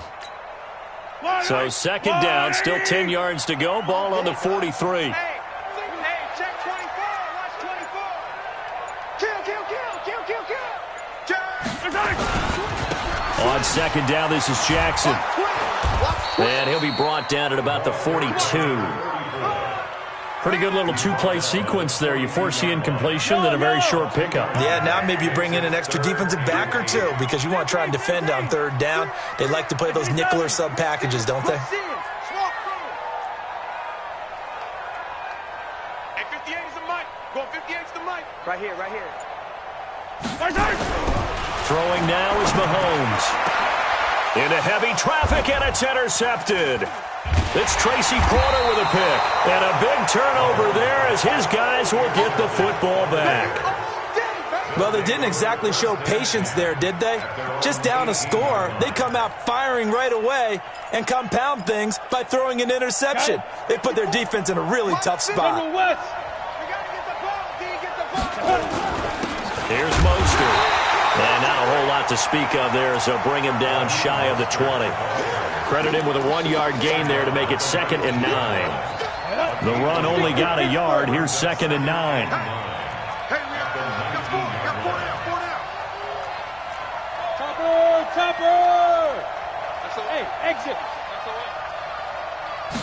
Speaker 2: So 2nd down, still 10 yards to go. Ball on the 43.
Speaker 3: Hey, check 24. Watch 24. Kill.
Speaker 2: On 2nd down, this is Jackson. And he'll be brought down at about the 42. Pretty good little two-play sequence there. You force the incompletion, then a very short pickup.
Speaker 1: Yeah, now maybe you bring in an extra defensive back or two because you want to try and defend on third down. They like to play those nickel or sub packages, don't they?
Speaker 3: Hey, 58 is the mic. Go 58 is the mic.
Speaker 10: Right here, right here.
Speaker 2: Throwing now is Mahomes. Into heavy traffic, and it's intercepted. It's Tracy Porter with a pick. And a big turnover there as his guys will get the football back.
Speaker 1: Well, they didn't exactly show patience there, did they? Just down a score, they come out firing right away and compound things by throwing an interception. They put their defense in a really tough spot.
Speaker 2: Here's Mostert. And not a whole lot to speak of there, so bring him down shy of the 20. Credit him with a 1-yard gain there to make it 2nd and 9. The run only got a yard. Here's 2nd and 9.
Speaker 3: Topper! Hey, exit!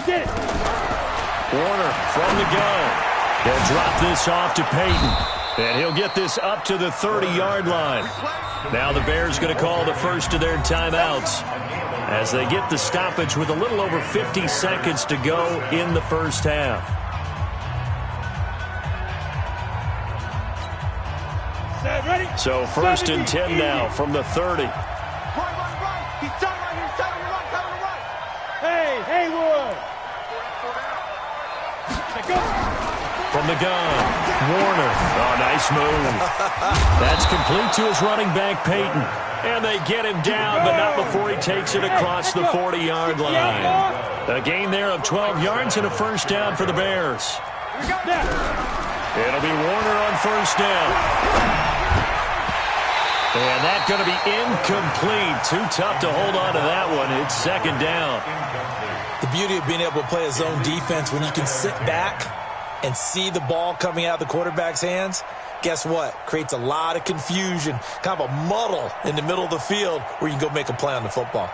Speaker 3: Get it!
Speaker 2: Warner from the gun. They'll drop this off to Peyton. And he'll get this up to the 30-yard line. Now the Bears going to call the first of their timeouts as they get the stoppage with a little over 50 seconds to go in the first half. So 1st and 10 now from the 30.
Speaker 3: Right. He's telling right here. He's telling you right. Telling you right. Hey, Haywood. Go.
Speaker 2: From the gun, Warner. Oh, nice move. That's complete to his running back, Peyton. And they get him down, but not before he takes it across the 40-yard line. A gain there of 12 yards and a first down for the Bears. It'll be Warner on first down. And that's going to be incomplete. Too tough to hold on to that one. It's 2nd down.
Speaker 1: The beauty of being able to play a zone defense when you can sit back and see the ball coming out of the quarterback's hands, guess what? Creates a lot of confusion, kind of a muddle in the middle of the field where you can go make a play on the football.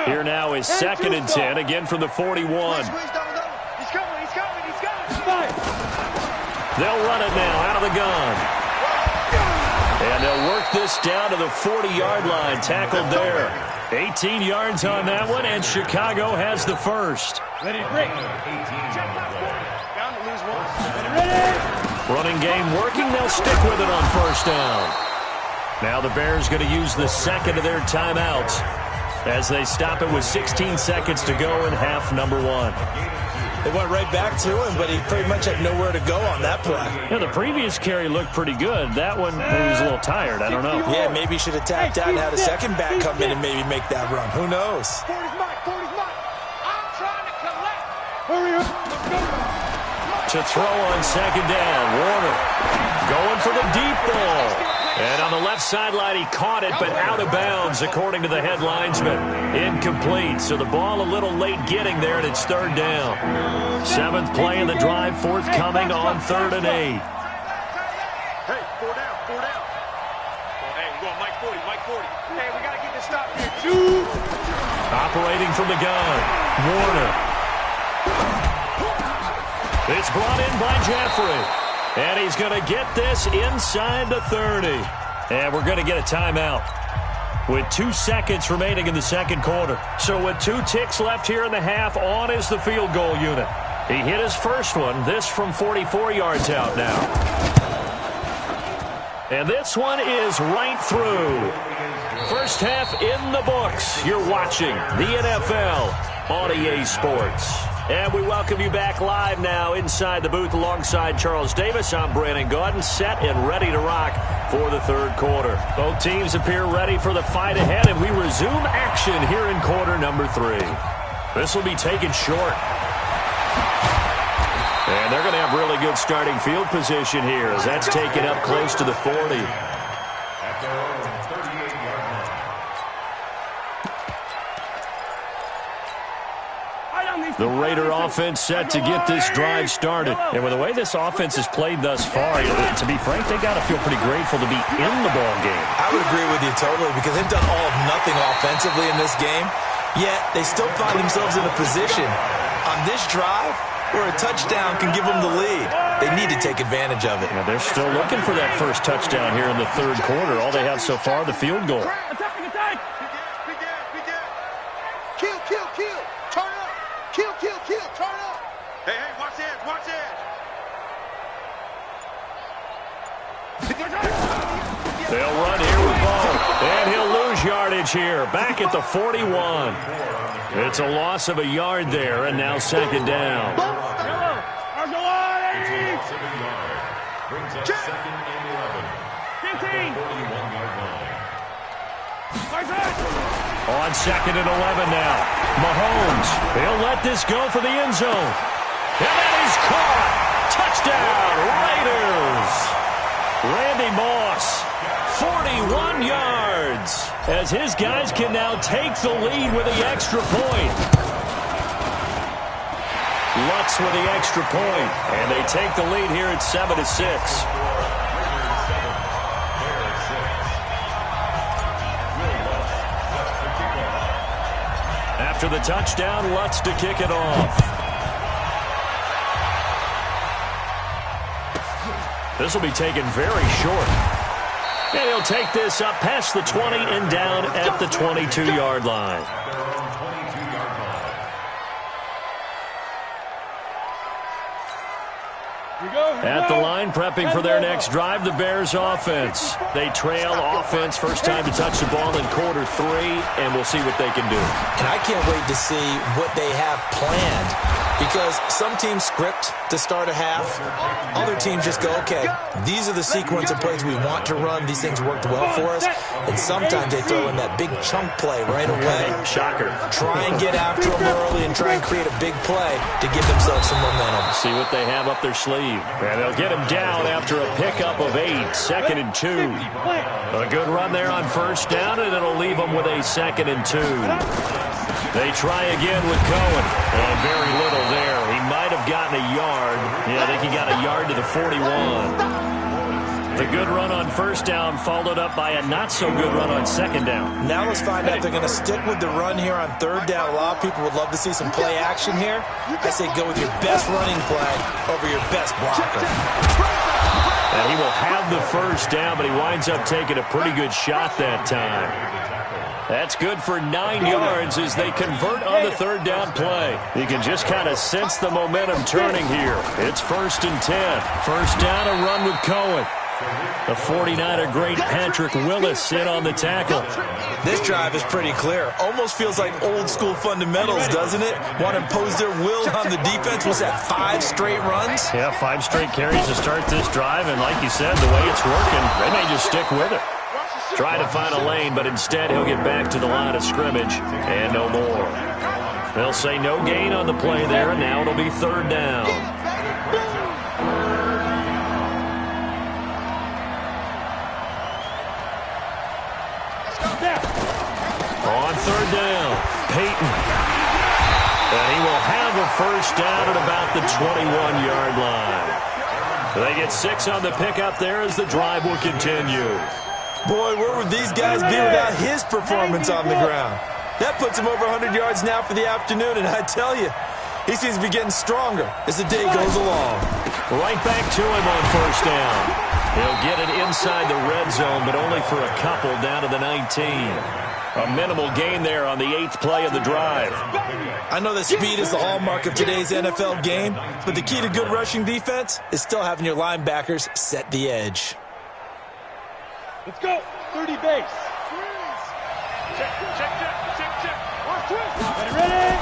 Speaker 2: Here now is 2nd and 10, again from the 41. They'll run it now out of the gun. And they'll work this down to the 40-yard line, tackled there. 18 yards on that one, and Chicago has the first.
Speaker 3: Ready, break. Down to lose one. Ready.
Speaker 2: Running game working, they'll stick with it on first down. Now the Bears going to use the 2nd of their timeouts as they stop it with 16 seconds to go in half number 1.
Speaker 1: They went right back to him, but he pretty much had nowhere to go on that play.
Speaker 2: Yeah, the previous carry looked pretty good. That one, he was a little tired. I don't know.
Speaker 1: Yeah, maybe he should have tapped out and had a second back come in and maybe make that run. Who knows?
Speaker 3: 40's Mike. I'm trying to collect. Hurry up.
Speaker 2: To throw on 2nd down, Warner going for the deep ball. And on the left sideline, he caught it, but out of bounds, according to the head linesman. Incomplete, so the ball a little late getting there, and it's 3rd down. 7th play in the drive, forthcoming on 3rd and 8.
Speaker 3: Hey, 4 down. Hey, we're going Mike 40. Hey, we got to get this stop here. 2.
Speaker 2: Operating from the gun, Warner. It's brought in by Jeffrey. And he's going to get this inside the 30. And we're going to get a timeout with 2 seconds remaining in the 2nd quarter. So with 2 ticks left here in the half, on is the field goal unit. He hit his first one, this from 44 yards out now. And this one is right through. First half in the books. You're watching the NFL on EA Sports. And we welcome you back live now inside the booth alongside Charles Davis. I'm Brandon Gaudin, set and ready to rock for the 3rd quarter. Both teams appear ready for the fight ahead, and we resume action here in quarter number 3. This will be taken short. And they're going to have really good starting field position here as that's taken up close to the 40. The Raider offense set to get this drive started. And with the way this offense has played thus far, to be frank, they got to feel pretty grateful to be in the ball game.
Speaker 1: I would agree with you totally because they've done all of nothing offensively in this game, yet they still find themselves in a position on this drive where a touchdown can give them the lead. They need to take advantage of it.
Speaker 2: Now they're still looking for that first touchdown here in the third quarter. All they have so far, the field goal.
Speaker 3: Attack! Kill! Turn up! Kill! Turn up! Hey, watch the edge!
Speaker 2: They'll run here with ball. And he'll lose yardage here. Back at the 41. It's a loss of a yard there, and now second down.
Speaker 4: Brings up second and 11.
Speaker 3: 15.
Speaker 4: 41-yard line.
Speaker 2: On second and 11 now. Mahomes. He'll let this go for the end zone. And that is caught. Touchdown, Raiders. Randy Moss, 41 yards. As his guys can now take the lead with the extra point. Lutz with the extra point. And they take the lead here at 7-6. After the touchdown, Lutz to kick it off. This will be taken very short. And he'll take this up past the 20 and down at the 22-yard line. At the line, prepping for their next drive, the Bears offense. They trail offense, first time to touch the ball in quarter 3, and we'll see what they can do.
Speaker 1: And I can't wait to see what they have planned because some teams script to start a half. Other teams just go, okay, these are the sequence of plays we want to run. These things worked well for us. And sometimes they throw in that big chunk play right away.
Speaker 2: Shocker.
Speaker 1: Try and get after them early and try and create a big play to give themselves some momentum.
Speaker 2: See what they have up their sleeve. And they'll get him down after a pickup of 8, second and 2. A good run there on first down, and it'll leave them with a second and 2. They try again with Cohen. And very little there. He might have gotten a yard. Yeah, I think he got a yard to the 41. The good run on first down followed up by a not-so-good run on second down.
Speaker 1: Now let's find out if they're going to stick with the run here on third down. A lot of people would love to see some play action here. I say go with your best running play over your best blocker.
Speaker 2: And he will have the first down, but he winds up taking a pretty good shot that time. That's good for 9 yards as they convert on the third down play. You can just kind of sense the momentum turning here. It's 1st and 10. First down, a run with Cohen. The 49er great Patrick Willis in on the tackle.
Speaker 1: This drive is pretty clear. Almost feels like old school fundamentals, doesn't it? Want to impose their will on the defense. Was that 5 straight runs?
Speaker 2: Yeah, 5 straight carries to start this drive. And like you said, the way it's working, they may just stick with it. Try to find a lane, but instead he'll get back to the line of scrimmage and no more. They'll say no gain on the play there, and now it'll be third down. On third down, Peyton. And he will have a first down at about the 21-yard line. They get 6 on the pickup there as the drive will continue.
Speaker 1: Boy, where would these guys be without his performance on the ground? That puts him over 100 yards now for the afternoon, and I tell you, he seems to be getting stronger as the day goes along.
Speaker 2: Right back to him on first down. He'll get it inside the red zone, but only for a couple down to the 19. A minimal gain there on the 8th play of the drive.
Speaker 1: I know that speed is the hallmark of today's NFL game, but the key to good rushing defense is still having your linebackers set the edge.
Speaker 3: Let's go. 30 base. Check. Ready?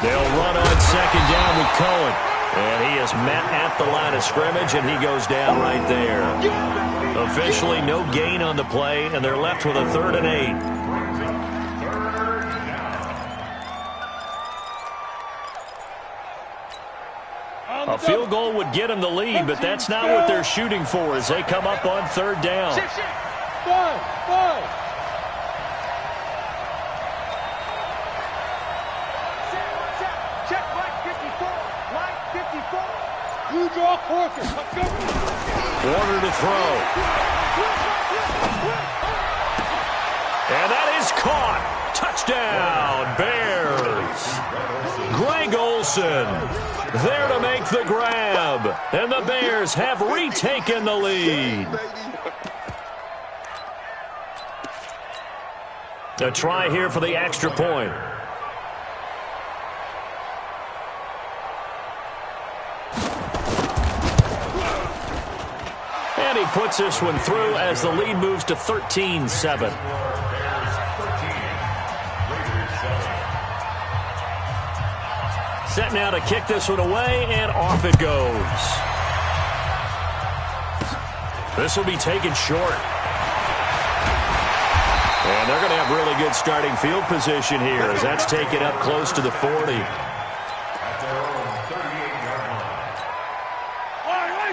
Speaker 2: They'll run on second down with Cohen. And he is met at the line of scrimmage, and he goes down right there. Officially no gain on the play, and they're left with a 3rd and 8. A field goal would get them the lead, but that's not what they're shooting for as they come up on third down.
Speaker 3: Five. Check, Mike. You draw closer. Let's go.
Speaker 2: Warner to throw. And that is caught. Touchdown, Bears. Greg Olsen there to make the grab. And the Bears have retaken the lead. A try here for the extra point. And he puts this one through as the lead moves to 13-7. Set now to kick this one away, and off it goes. This will be taken short. And they're going to have really good starting field position here as that's taken up close to the 40.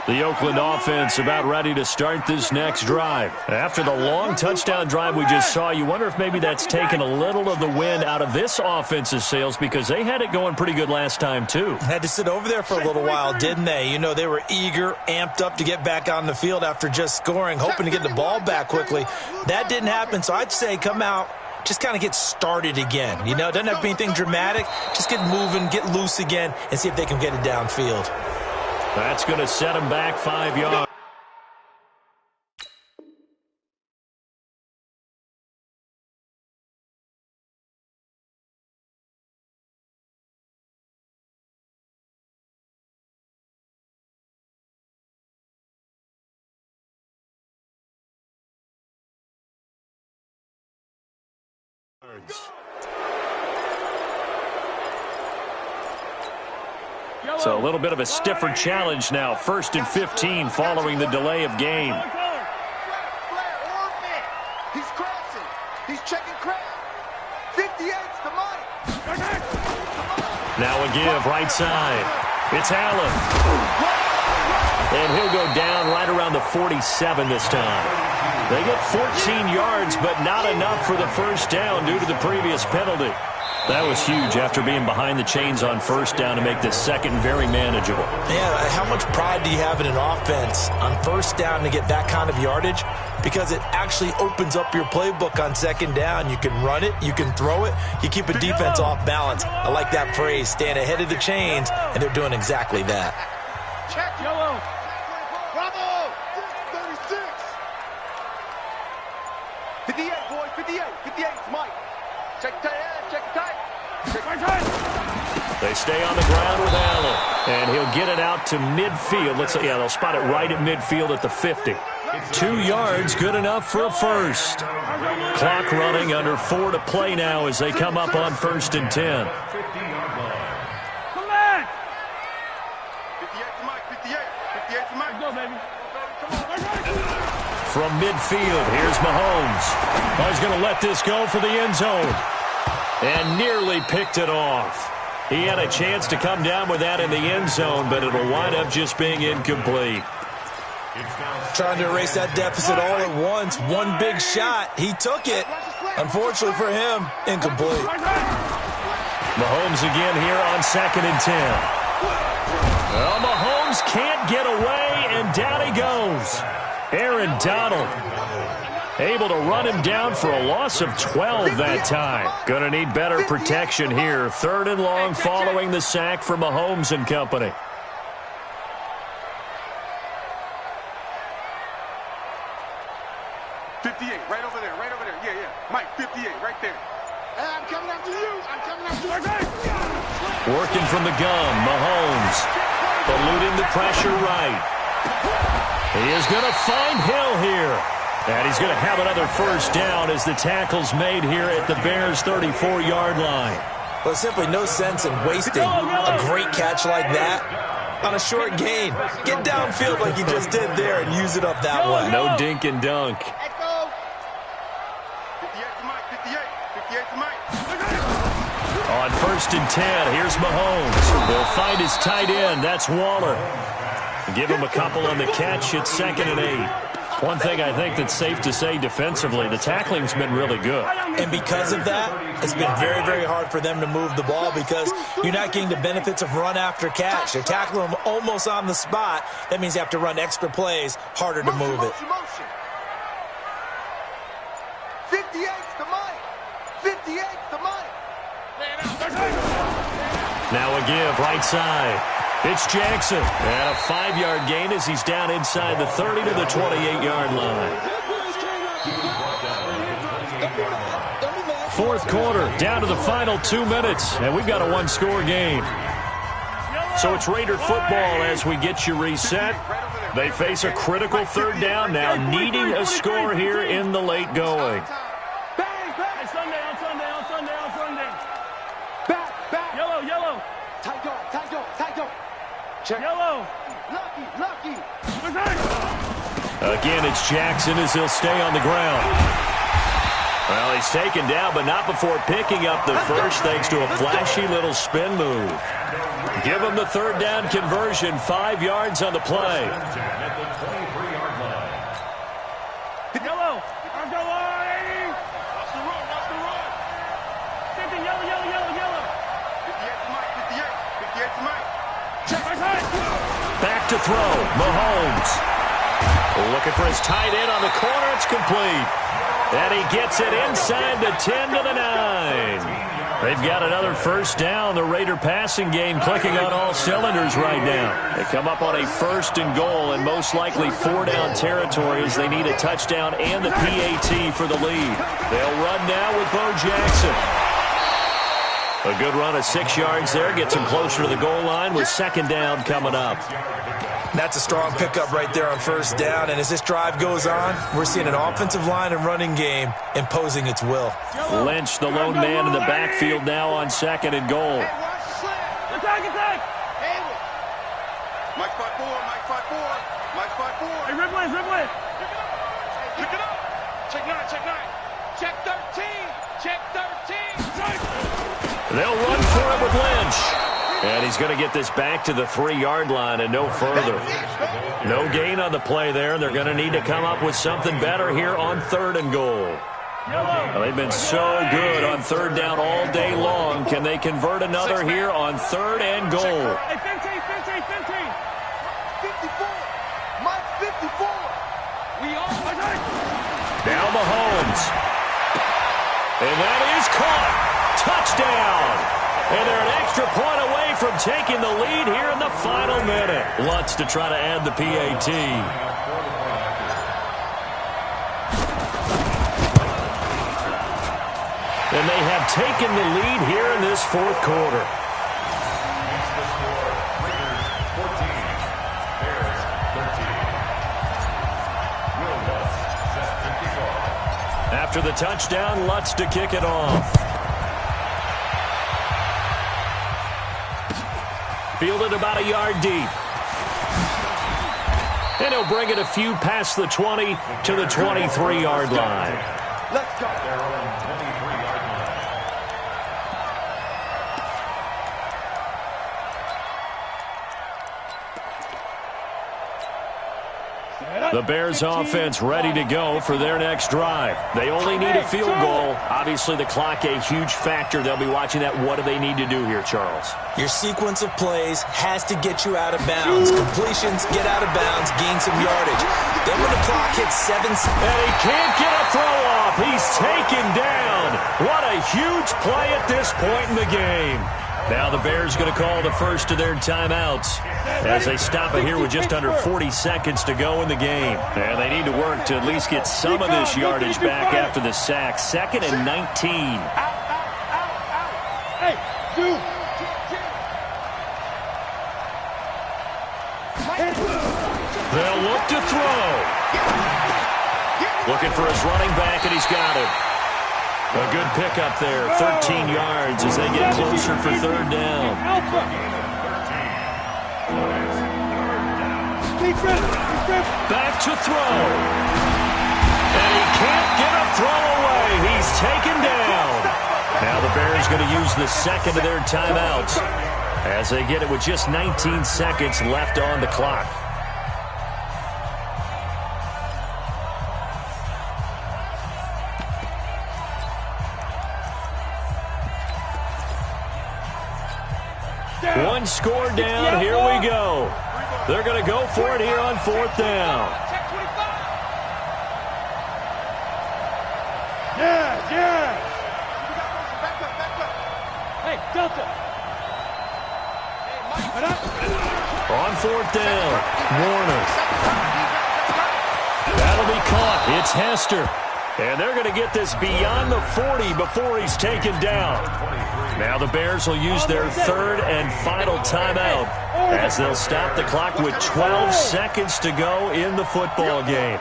Speaker 2: The Oakland offense about ready to start this next drive. After the long touchdown drive we just saw, you wonder if maybe that's taken a little of the wind out of this offense's sails because they had it going pretty good last time too.
Speaker 1: Had to sit over there for a little while, didn't they? You know, they were eager, amped up to get back on the field after just scoring, hoping to get the ball back quickly. That didn't happen, so I'd say come out, just kind of get started again. You know, it doesn't have to be anything dramatic. Just get moving, get loose again, and see if they can get it downfield.
Speaker 2: That's going to set him back 5 yards. So a little bit of a stiffer challenge now. 1st and 15 following the delay of game.
Speaker 3: He's crossing. He's checking crowd. 58's the money.
Speaker 2: Now a give right side. It's Allen. And he'll go down right around the 47 this time. They get 14 yards, but not enough for the first down due to the previous penalty. That was huge after being behind the chains on first down to make this second very manageable.
Speaker 1: Yeah, how much pride do you have in an offense on first down to get that kind of yardage? Because it actually opens up your playbook on second down. You can run it, you can throw it, you keep a defense off balance. I like that phrase, staying ahead of the chains, and they're doing exactly that.
Speaker 3: Check yellow. Bravo. 36. 58, boys, 58. 58's Mike. Check tight, check tight.
Speaker 2: They stay on the ground with Allen, and he'll get it out to midfield. They'll spot it right at midfield at the 50. 2 yards, good enough for a first. Clock running, under 4 to play now as they come up on 1st and 10.
Speaker 3: Come back. 58 to Mike, 58. 58 to Mike. Go, baby.
Speaker 2: From midfield, here's Mahomes. He's going to let this go for the end zone. And nearly picked it off. He had a chance to come down with that in the end zone, but it'll wind up just being incomplete.
Speaker 1: Trying to erase that deficit all at once. One big shot. He took it. Unfortunately for him, incomplete.
Speaker 2: Mahomes again here on 2nd and 10. Well, Mahomes can't get away, and down he goes. Aaron Donald able to run him down for a loss of 12 that time. Going to need better protection here. 3rd and long following the sack for Mahomes and company.
Speaker 3: 58, right over there, right over there. Yeah, yeah. Mike, 58, right there. Hey, I'm coming after you. I'm coming after you.
Speaker 2: Working from the gun, Mahomes. Eluding the pressure right. He is going to find Hill here. And he's going to have another first down as the tackle's made here at the Bears' 34-yard line.
Speaker 1: Well, simply no sense in wasting a great catch like that on a short gain. Get downfield like he just did there and use it up that way.
Speaker 2: No dink and dunk.
Speaker 3: 58 to Mike, 58. 58 to Mike.
Speaker 2: On 1st and 10, here's Mahomes. He'll find his tight end. That's Waller. Give him a couple on the catch. It's 2nd and 8. One thing I think that's safe to say defensively, the tackling's been really good.
Speaker 1: And because of that, it's been very, very hard for them to move the ball because you're not getting the benefits of run after catch. They're tackling them almost on the spot. That means you have to run extra plays, harder to move it.
Speaker 3: 58's the money. 58's the money.
Speaker 2: Now a give, right side. It's Jackson. And a 5-yard gain as he's down inside the 30 to the 28-yard line. Fourth quarter, down to the final 2 minutes, and we've got a one-score game. So it's Raider football as we get you reset. They face a critical third down now, needing a score here in the late going.
Speaker 3: Yellow. Tight go. Check. Yellow. Lucky.
Speaker 2: Again, it's Jackson as he'll stay on the ground. Well, he's taken down, but not before picking up the first thanks to a flashy little spin move. Give him the third down conversion, 5 yards on the play.
Speaker 3: Yellow. Watch the run. Same thing, yellow. 58's the mic. Check.
Speaker 2: Back to throw, Mahomes. Looking for his tight end on the corner, it's complete. And he gets it inside the 10 to the 9. They've got another first down. The Raider passing game clicking on all cylinders right now. They come up on a 1st and goal and most likely 4-down territory as they need a touchdown and the PAT for the lead. They'll run now with Bo Jackson. A good run of 6 yards there. Gets him closer to the goal line with 2nd down coming up.
Speaker 1: That's a strong pickup right there on 1st down. And as this drive goes on, we're seeing an offensive line and running game imposing its will.
Speaker 2: Lynch, the lone man in the backfield now on 2nd and goal.
Speaker 3: Attack. Mike 5-4. Hey, Ripley. Pick it up. Check 9. Check 13.
Speaker 2: They'll run for it with Lynch. And he's going to get this back to the 3-yard line and no further. No gain on the play there. They're going to need to come up with something better here on 3rd and goal. Well, they've been so good on 3rd down all day long. Can they convert another here on 3rd and goal?
Speaker 3: Hey, 15. 54. Mike 54. We all.
Speaker 2: Now Mahomes. And that is caught. Touchdown. And they're an extra point away from taking the lead here in the final minute. Lutz to try to add the PAT. And they have taken the lead here in this 4th quarter. After the touchdown, Lutz to kick it off. Fielded about a yard deep. And he'll bring it a few past the 20 to the 23-yard line.
Speaker 3: Let's go.
Speaker 2: The Bears offense ready to go for their next drive. They only need a field goal. Obviously, the clock a huge factor. They'll be watching that. What do they need to do here, Charles?
Speaker 1: Your sequence of plays has to get you out of bounds. Completions, get out of bounds, gain some yardage. Then when the clock hits 7 seconds.
Speaker 2: And he can't get a throw off. He's taken down. What a huge play at this point in the game. Now the Bears going to call the first of their timeouts as they stop it here with just under 40 seconds to go in the game. And they need to work to at least get some of this yardage back after the sack. 2nd and 19.
Speaker 3: Hey, dude.
Speaker 2: They'll look to throw. Looking for his running back, and he's got it. A good pickup there, 13 yards as they get closer for 3rd down. Back to throw. And he can't get a throw away. He's taken down. Now the Bears going to use the 2nd of their timeouts as they get it with just 19 seconds left on the clock. One score down. Here we go. They're going to go for it here on 4th down.
Speaker 3: Yeah. Hey, Delta.
Speaker 2: On 4th down, Warner. That'll be caught. It's Hester. And they're going to get this beyond the 40 before he's taken down. Now the Bears will use their 3rd and final timeout as they'll stop the clock with 12 seconds to go in the football game.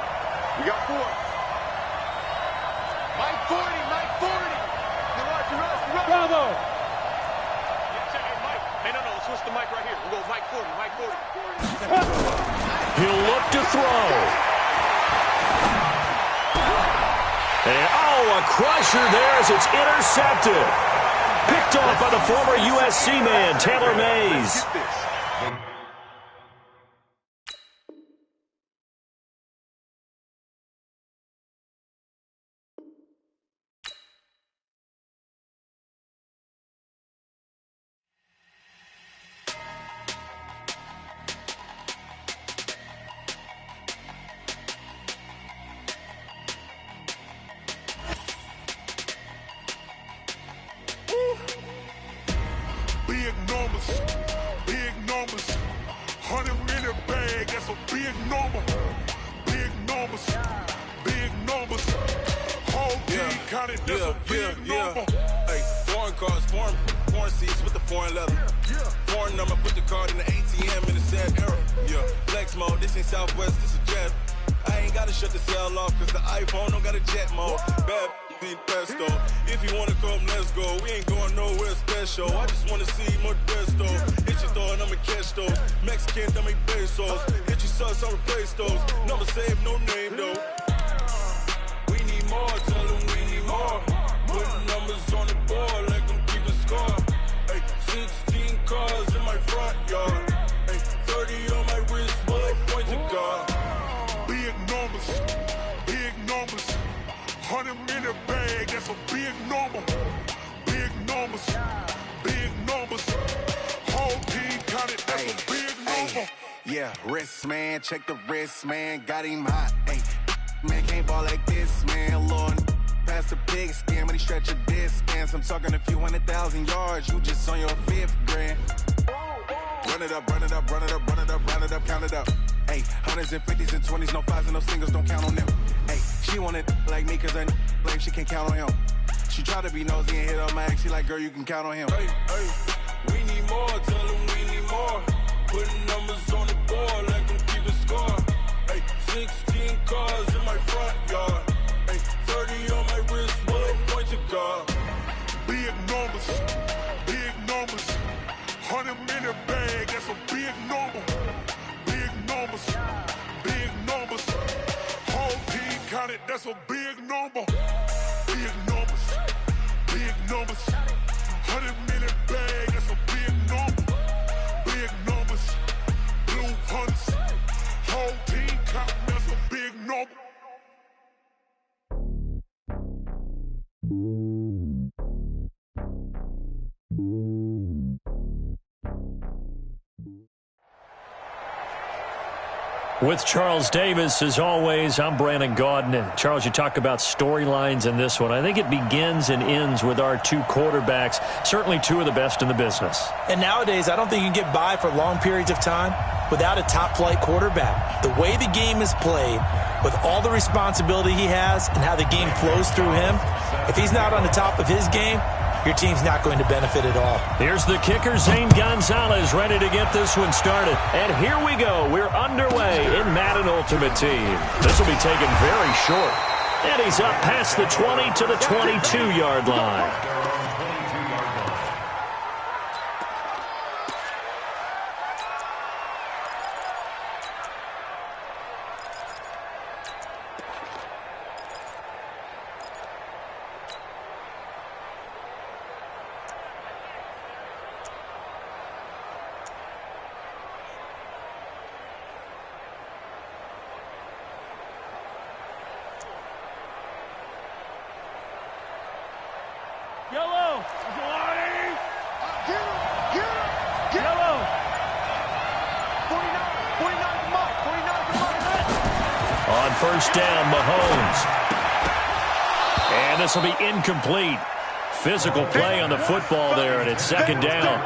Speaker 3: We got 4. Mike 40. Bravo.
Speaker 9: Hey, Mike. Hey, no, let's switch the mic right here. We'll go Mike 40.
Speaker 2: He'll look to throw. And, a crusher there as it's intercepted. Picked off by the former USC man, Taylor Mays.
Speaker 6: Big numbers. 100-minute bag, that's a big number. Big numbers. Whole team counted, that's a big number.
Speaker 7: Hey, foreign cars, foreign seats with the foreign leather. Foreign number, put the card in the ATM in the sad era. Yeah, flex mode, this ain't Southwest, this is jet. I ain't gotta shut the cell off, cause the iPhone don't got a jet mode. Bad need pesto. If you wanna come, let's go. We ain't going nowhere special. I just wanna see more Modesto. Hit your thought, I'ma catch those. Mexican, I make pesos. Hit your sauce, I'll replace those. Number save, no name though. We need more, tell them we need more. Putting numbers on the board, like them keep a score. Hey, 16 cars in my front yard. Hey, 30 on my wrist, bullet point to God.
Speaker 6: Big numbers. 100-minute bag, that's a big number. Big numbers. Whole team counted, that's a big number.
Speaker 8: Yeah, wrist, man, check the wrist, man, got him hot. Hey, man, can't ball like this, man, Lord. Past the pig skin, when he stretch a distance. I'm talking a few 100,000 yards, you just on your 5th grand. Run it up, count it up. Hey, 100s and 50s and 20s, no 5s and no singles, don't count on them. Hey, she want it like me, cause her blame, she can't count on him. She try to be nosy and hit on my ex, she like, girl, you can count on him.
Speaker 7: Hey, we need more, tell them we need more. Putting numbers on the board, like them keep a score. Hey, 16 cars in my front yard. Hey, 30 on my wrist, bullet point to God.
Speaker 6: Big numbers. 100-minute bag, that's a big number. Big numbers. Whole team counted, that's a big number. Big numbers. 100-minute bag, that's a big number. Big numbers. Blue hunts. Whole team counting, that's a big number.
Speaker 2: With Charles Davis, as always, I'm Brandon Gaudin. Charles, you talk about storylines in this one. I think it begins and ends with our 2 quarterbacks, certainly 2 of the best in the business.
Speaker 1: And nowadays, I don't think you can get by for long periods of time without a top-flight quarterback. The way the game is played, with all the responsibility he has and how the game flows through him, if he's not on the top of his game, your team's not going to benefit at all.
Speaker 2: Here's the kicker, Zane Gonzalez, ready to get this one started. And here we go. We're underway in Madden Ultimate Team. This will be taken very short. And he's up past the 20 to the 22-yard line.
Speaker 3: Yellow.
Speaker 2: first down, Mahomes. And this will be incomplete. Physical play on the football there, and it's second down.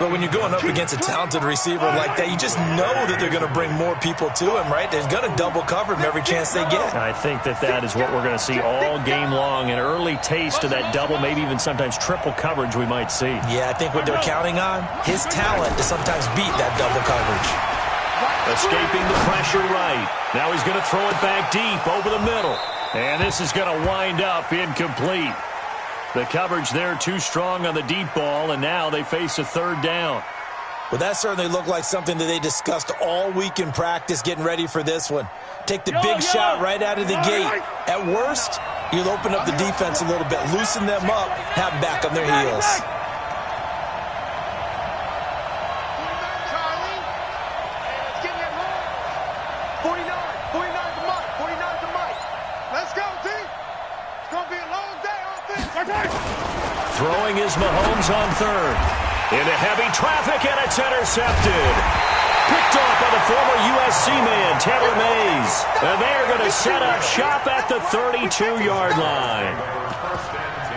Speaker 1: But when you're going up against a talented receiver like that, you just know that they're going to bring more people to him, right? They're going to double cover him every chance they get.
Speaker 2: I think that is what we're going to see all game long, an early taste of that double, maybe even sometimes triple coverage we might see.
Speaker 1: Yeah, I think what they're counting on, his talent to sometimes beat that double coverage.
Speaker 2: Escaping the pressure right. Now he's going to throw it back deep over the middle. And this is going to wind up incomplete. The coverage there too strong on the deep ball, and now they face a third down.
Speaker 1: Well, that certainly looked like something that they discussed all week in practice getting ready for this one. Take the big shot right out of the gate. At worst, you'll open up the defense a little bit, loosen them up, have them back on their heels.
Speaker 2: Throwing is Mahomes on third. Into heavy traffic, and it's intercepted. Picked off by the former USC man, Taylor Mays. And they're going to set up shop at the 32-yard line.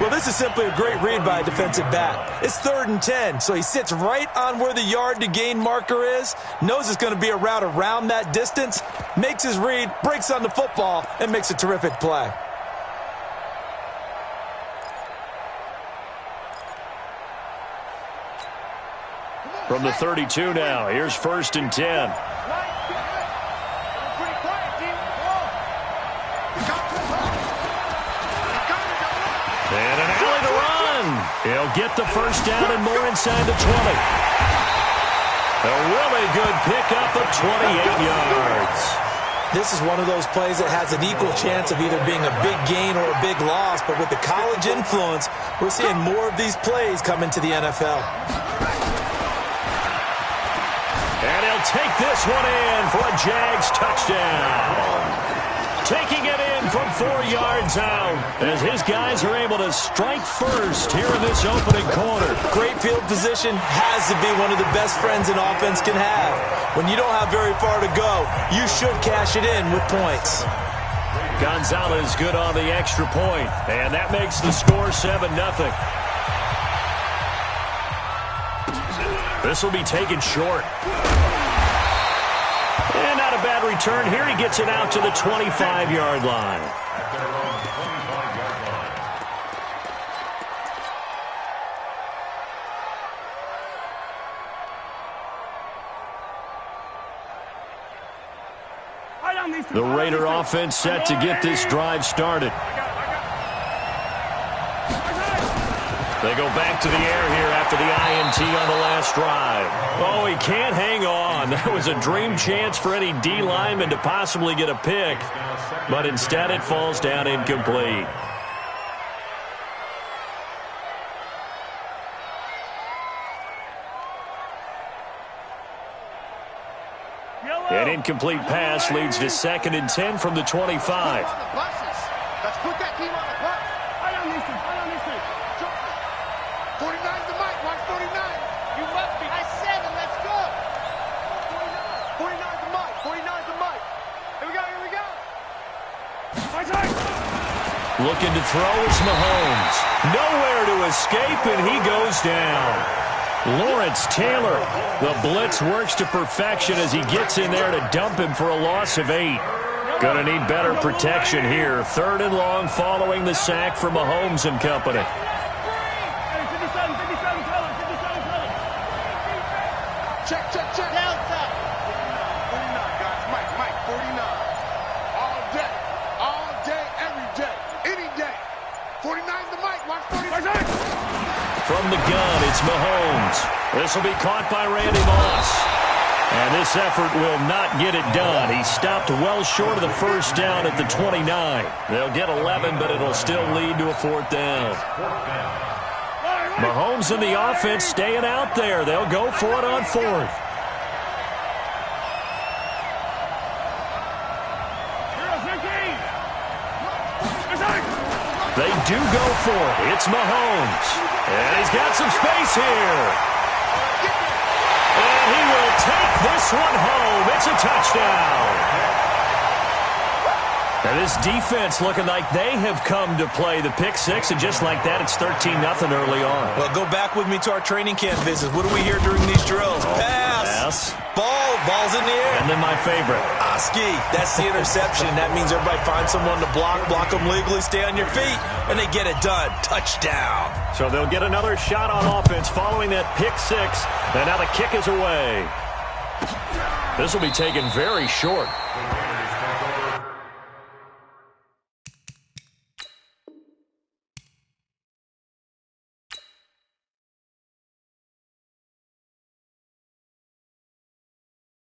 Speaker 1: Well, this is simply a great read by a defensive back. It's 3rd and 10, so he sits right on where the yard-to-gain marker is, knows it's going to be a route around that distance, makes his read, breaks on the football, and makes a terrific play.
Speaker 2: From the 32 now, here's 1st and 10. And an alley to run. He'll get the first down and more inside the 20. A really good pickup of 28 yards.
Speaker 1: This is one of those plays that has an equal chance of either being a big gain or a big loss, but with the college influence, we're seeing more of these plays come into the NFL.
Speaker 2: And he'll take this one in for a Jags touchdown. Taking it in from 4 yards out as his guys are able to strike first here in this opening quarter.
Speaker 1: Great field position has to be one of the best friends an offense can have. When you don't have very far to go, you should cash it in with points.
Speaker 2: Gonzalez good on the extra point, and that makes the score 7-0. This will be taken short. And not a bad return here. He gets it out to the 25-yard line. The Raider offense set to get this drive started. They go back to the air here after the INT on the last drive. Oh, he can't hang on. That was a dream chance for any D lineman to possibly get a pick, but instead it falls down incomplete. An incomplete pass leads to 2nd and 10 from the 25.
Speaker 3: Let's put that team on the bus. I don't need to. 49's the mic. Watch 49. You must be. I said it. Let's go. 49's the mic. 49's the mic. Here we go. Here we go.
Speaker 2: Looking to throw is Mahomes. Nowhere to escape, and he goes down. Lawrence Taylor, the blitz works to perfection as he gets in there to dump him for a loss of 8. Gonna need better protection here. 3rd and long following the sack from Mahomes and company.
Speaker 3: Check. Delta. 49, guys. Mike, 49. All day, every day, any day. 49's the mic. Watch 49.
Speaker 2: From the gun, it's Mahomes. This will be caught by Randy Moss. And this effort will not get it done. He stopped well short of the first down at the 29. They'll get 11, but it'll still lead to a 4th down. Mahomes and the offense staying out there. They'll go for it on 4th. They do go for it. It's Mahomes. And he's got some space here. And he will take this one home. It's a touchdown. And this defense looking like they have come to play the pick six, and just like that, it's 13-0 early on.
Speaker 1: Well, go back with me to our training camp visits. What do we hear during these drills? Pass. Ball's in the air.
Speaker 2: And then my favorite.
Speaker 1: Oski, that's the interception. That means everybody finds someone to block them legally, stay on your feet, and they get it done. Touchdown.
Speaker 2: So they'll get another shot on offense following that pick six. And now the kick is away. This will be taken very short.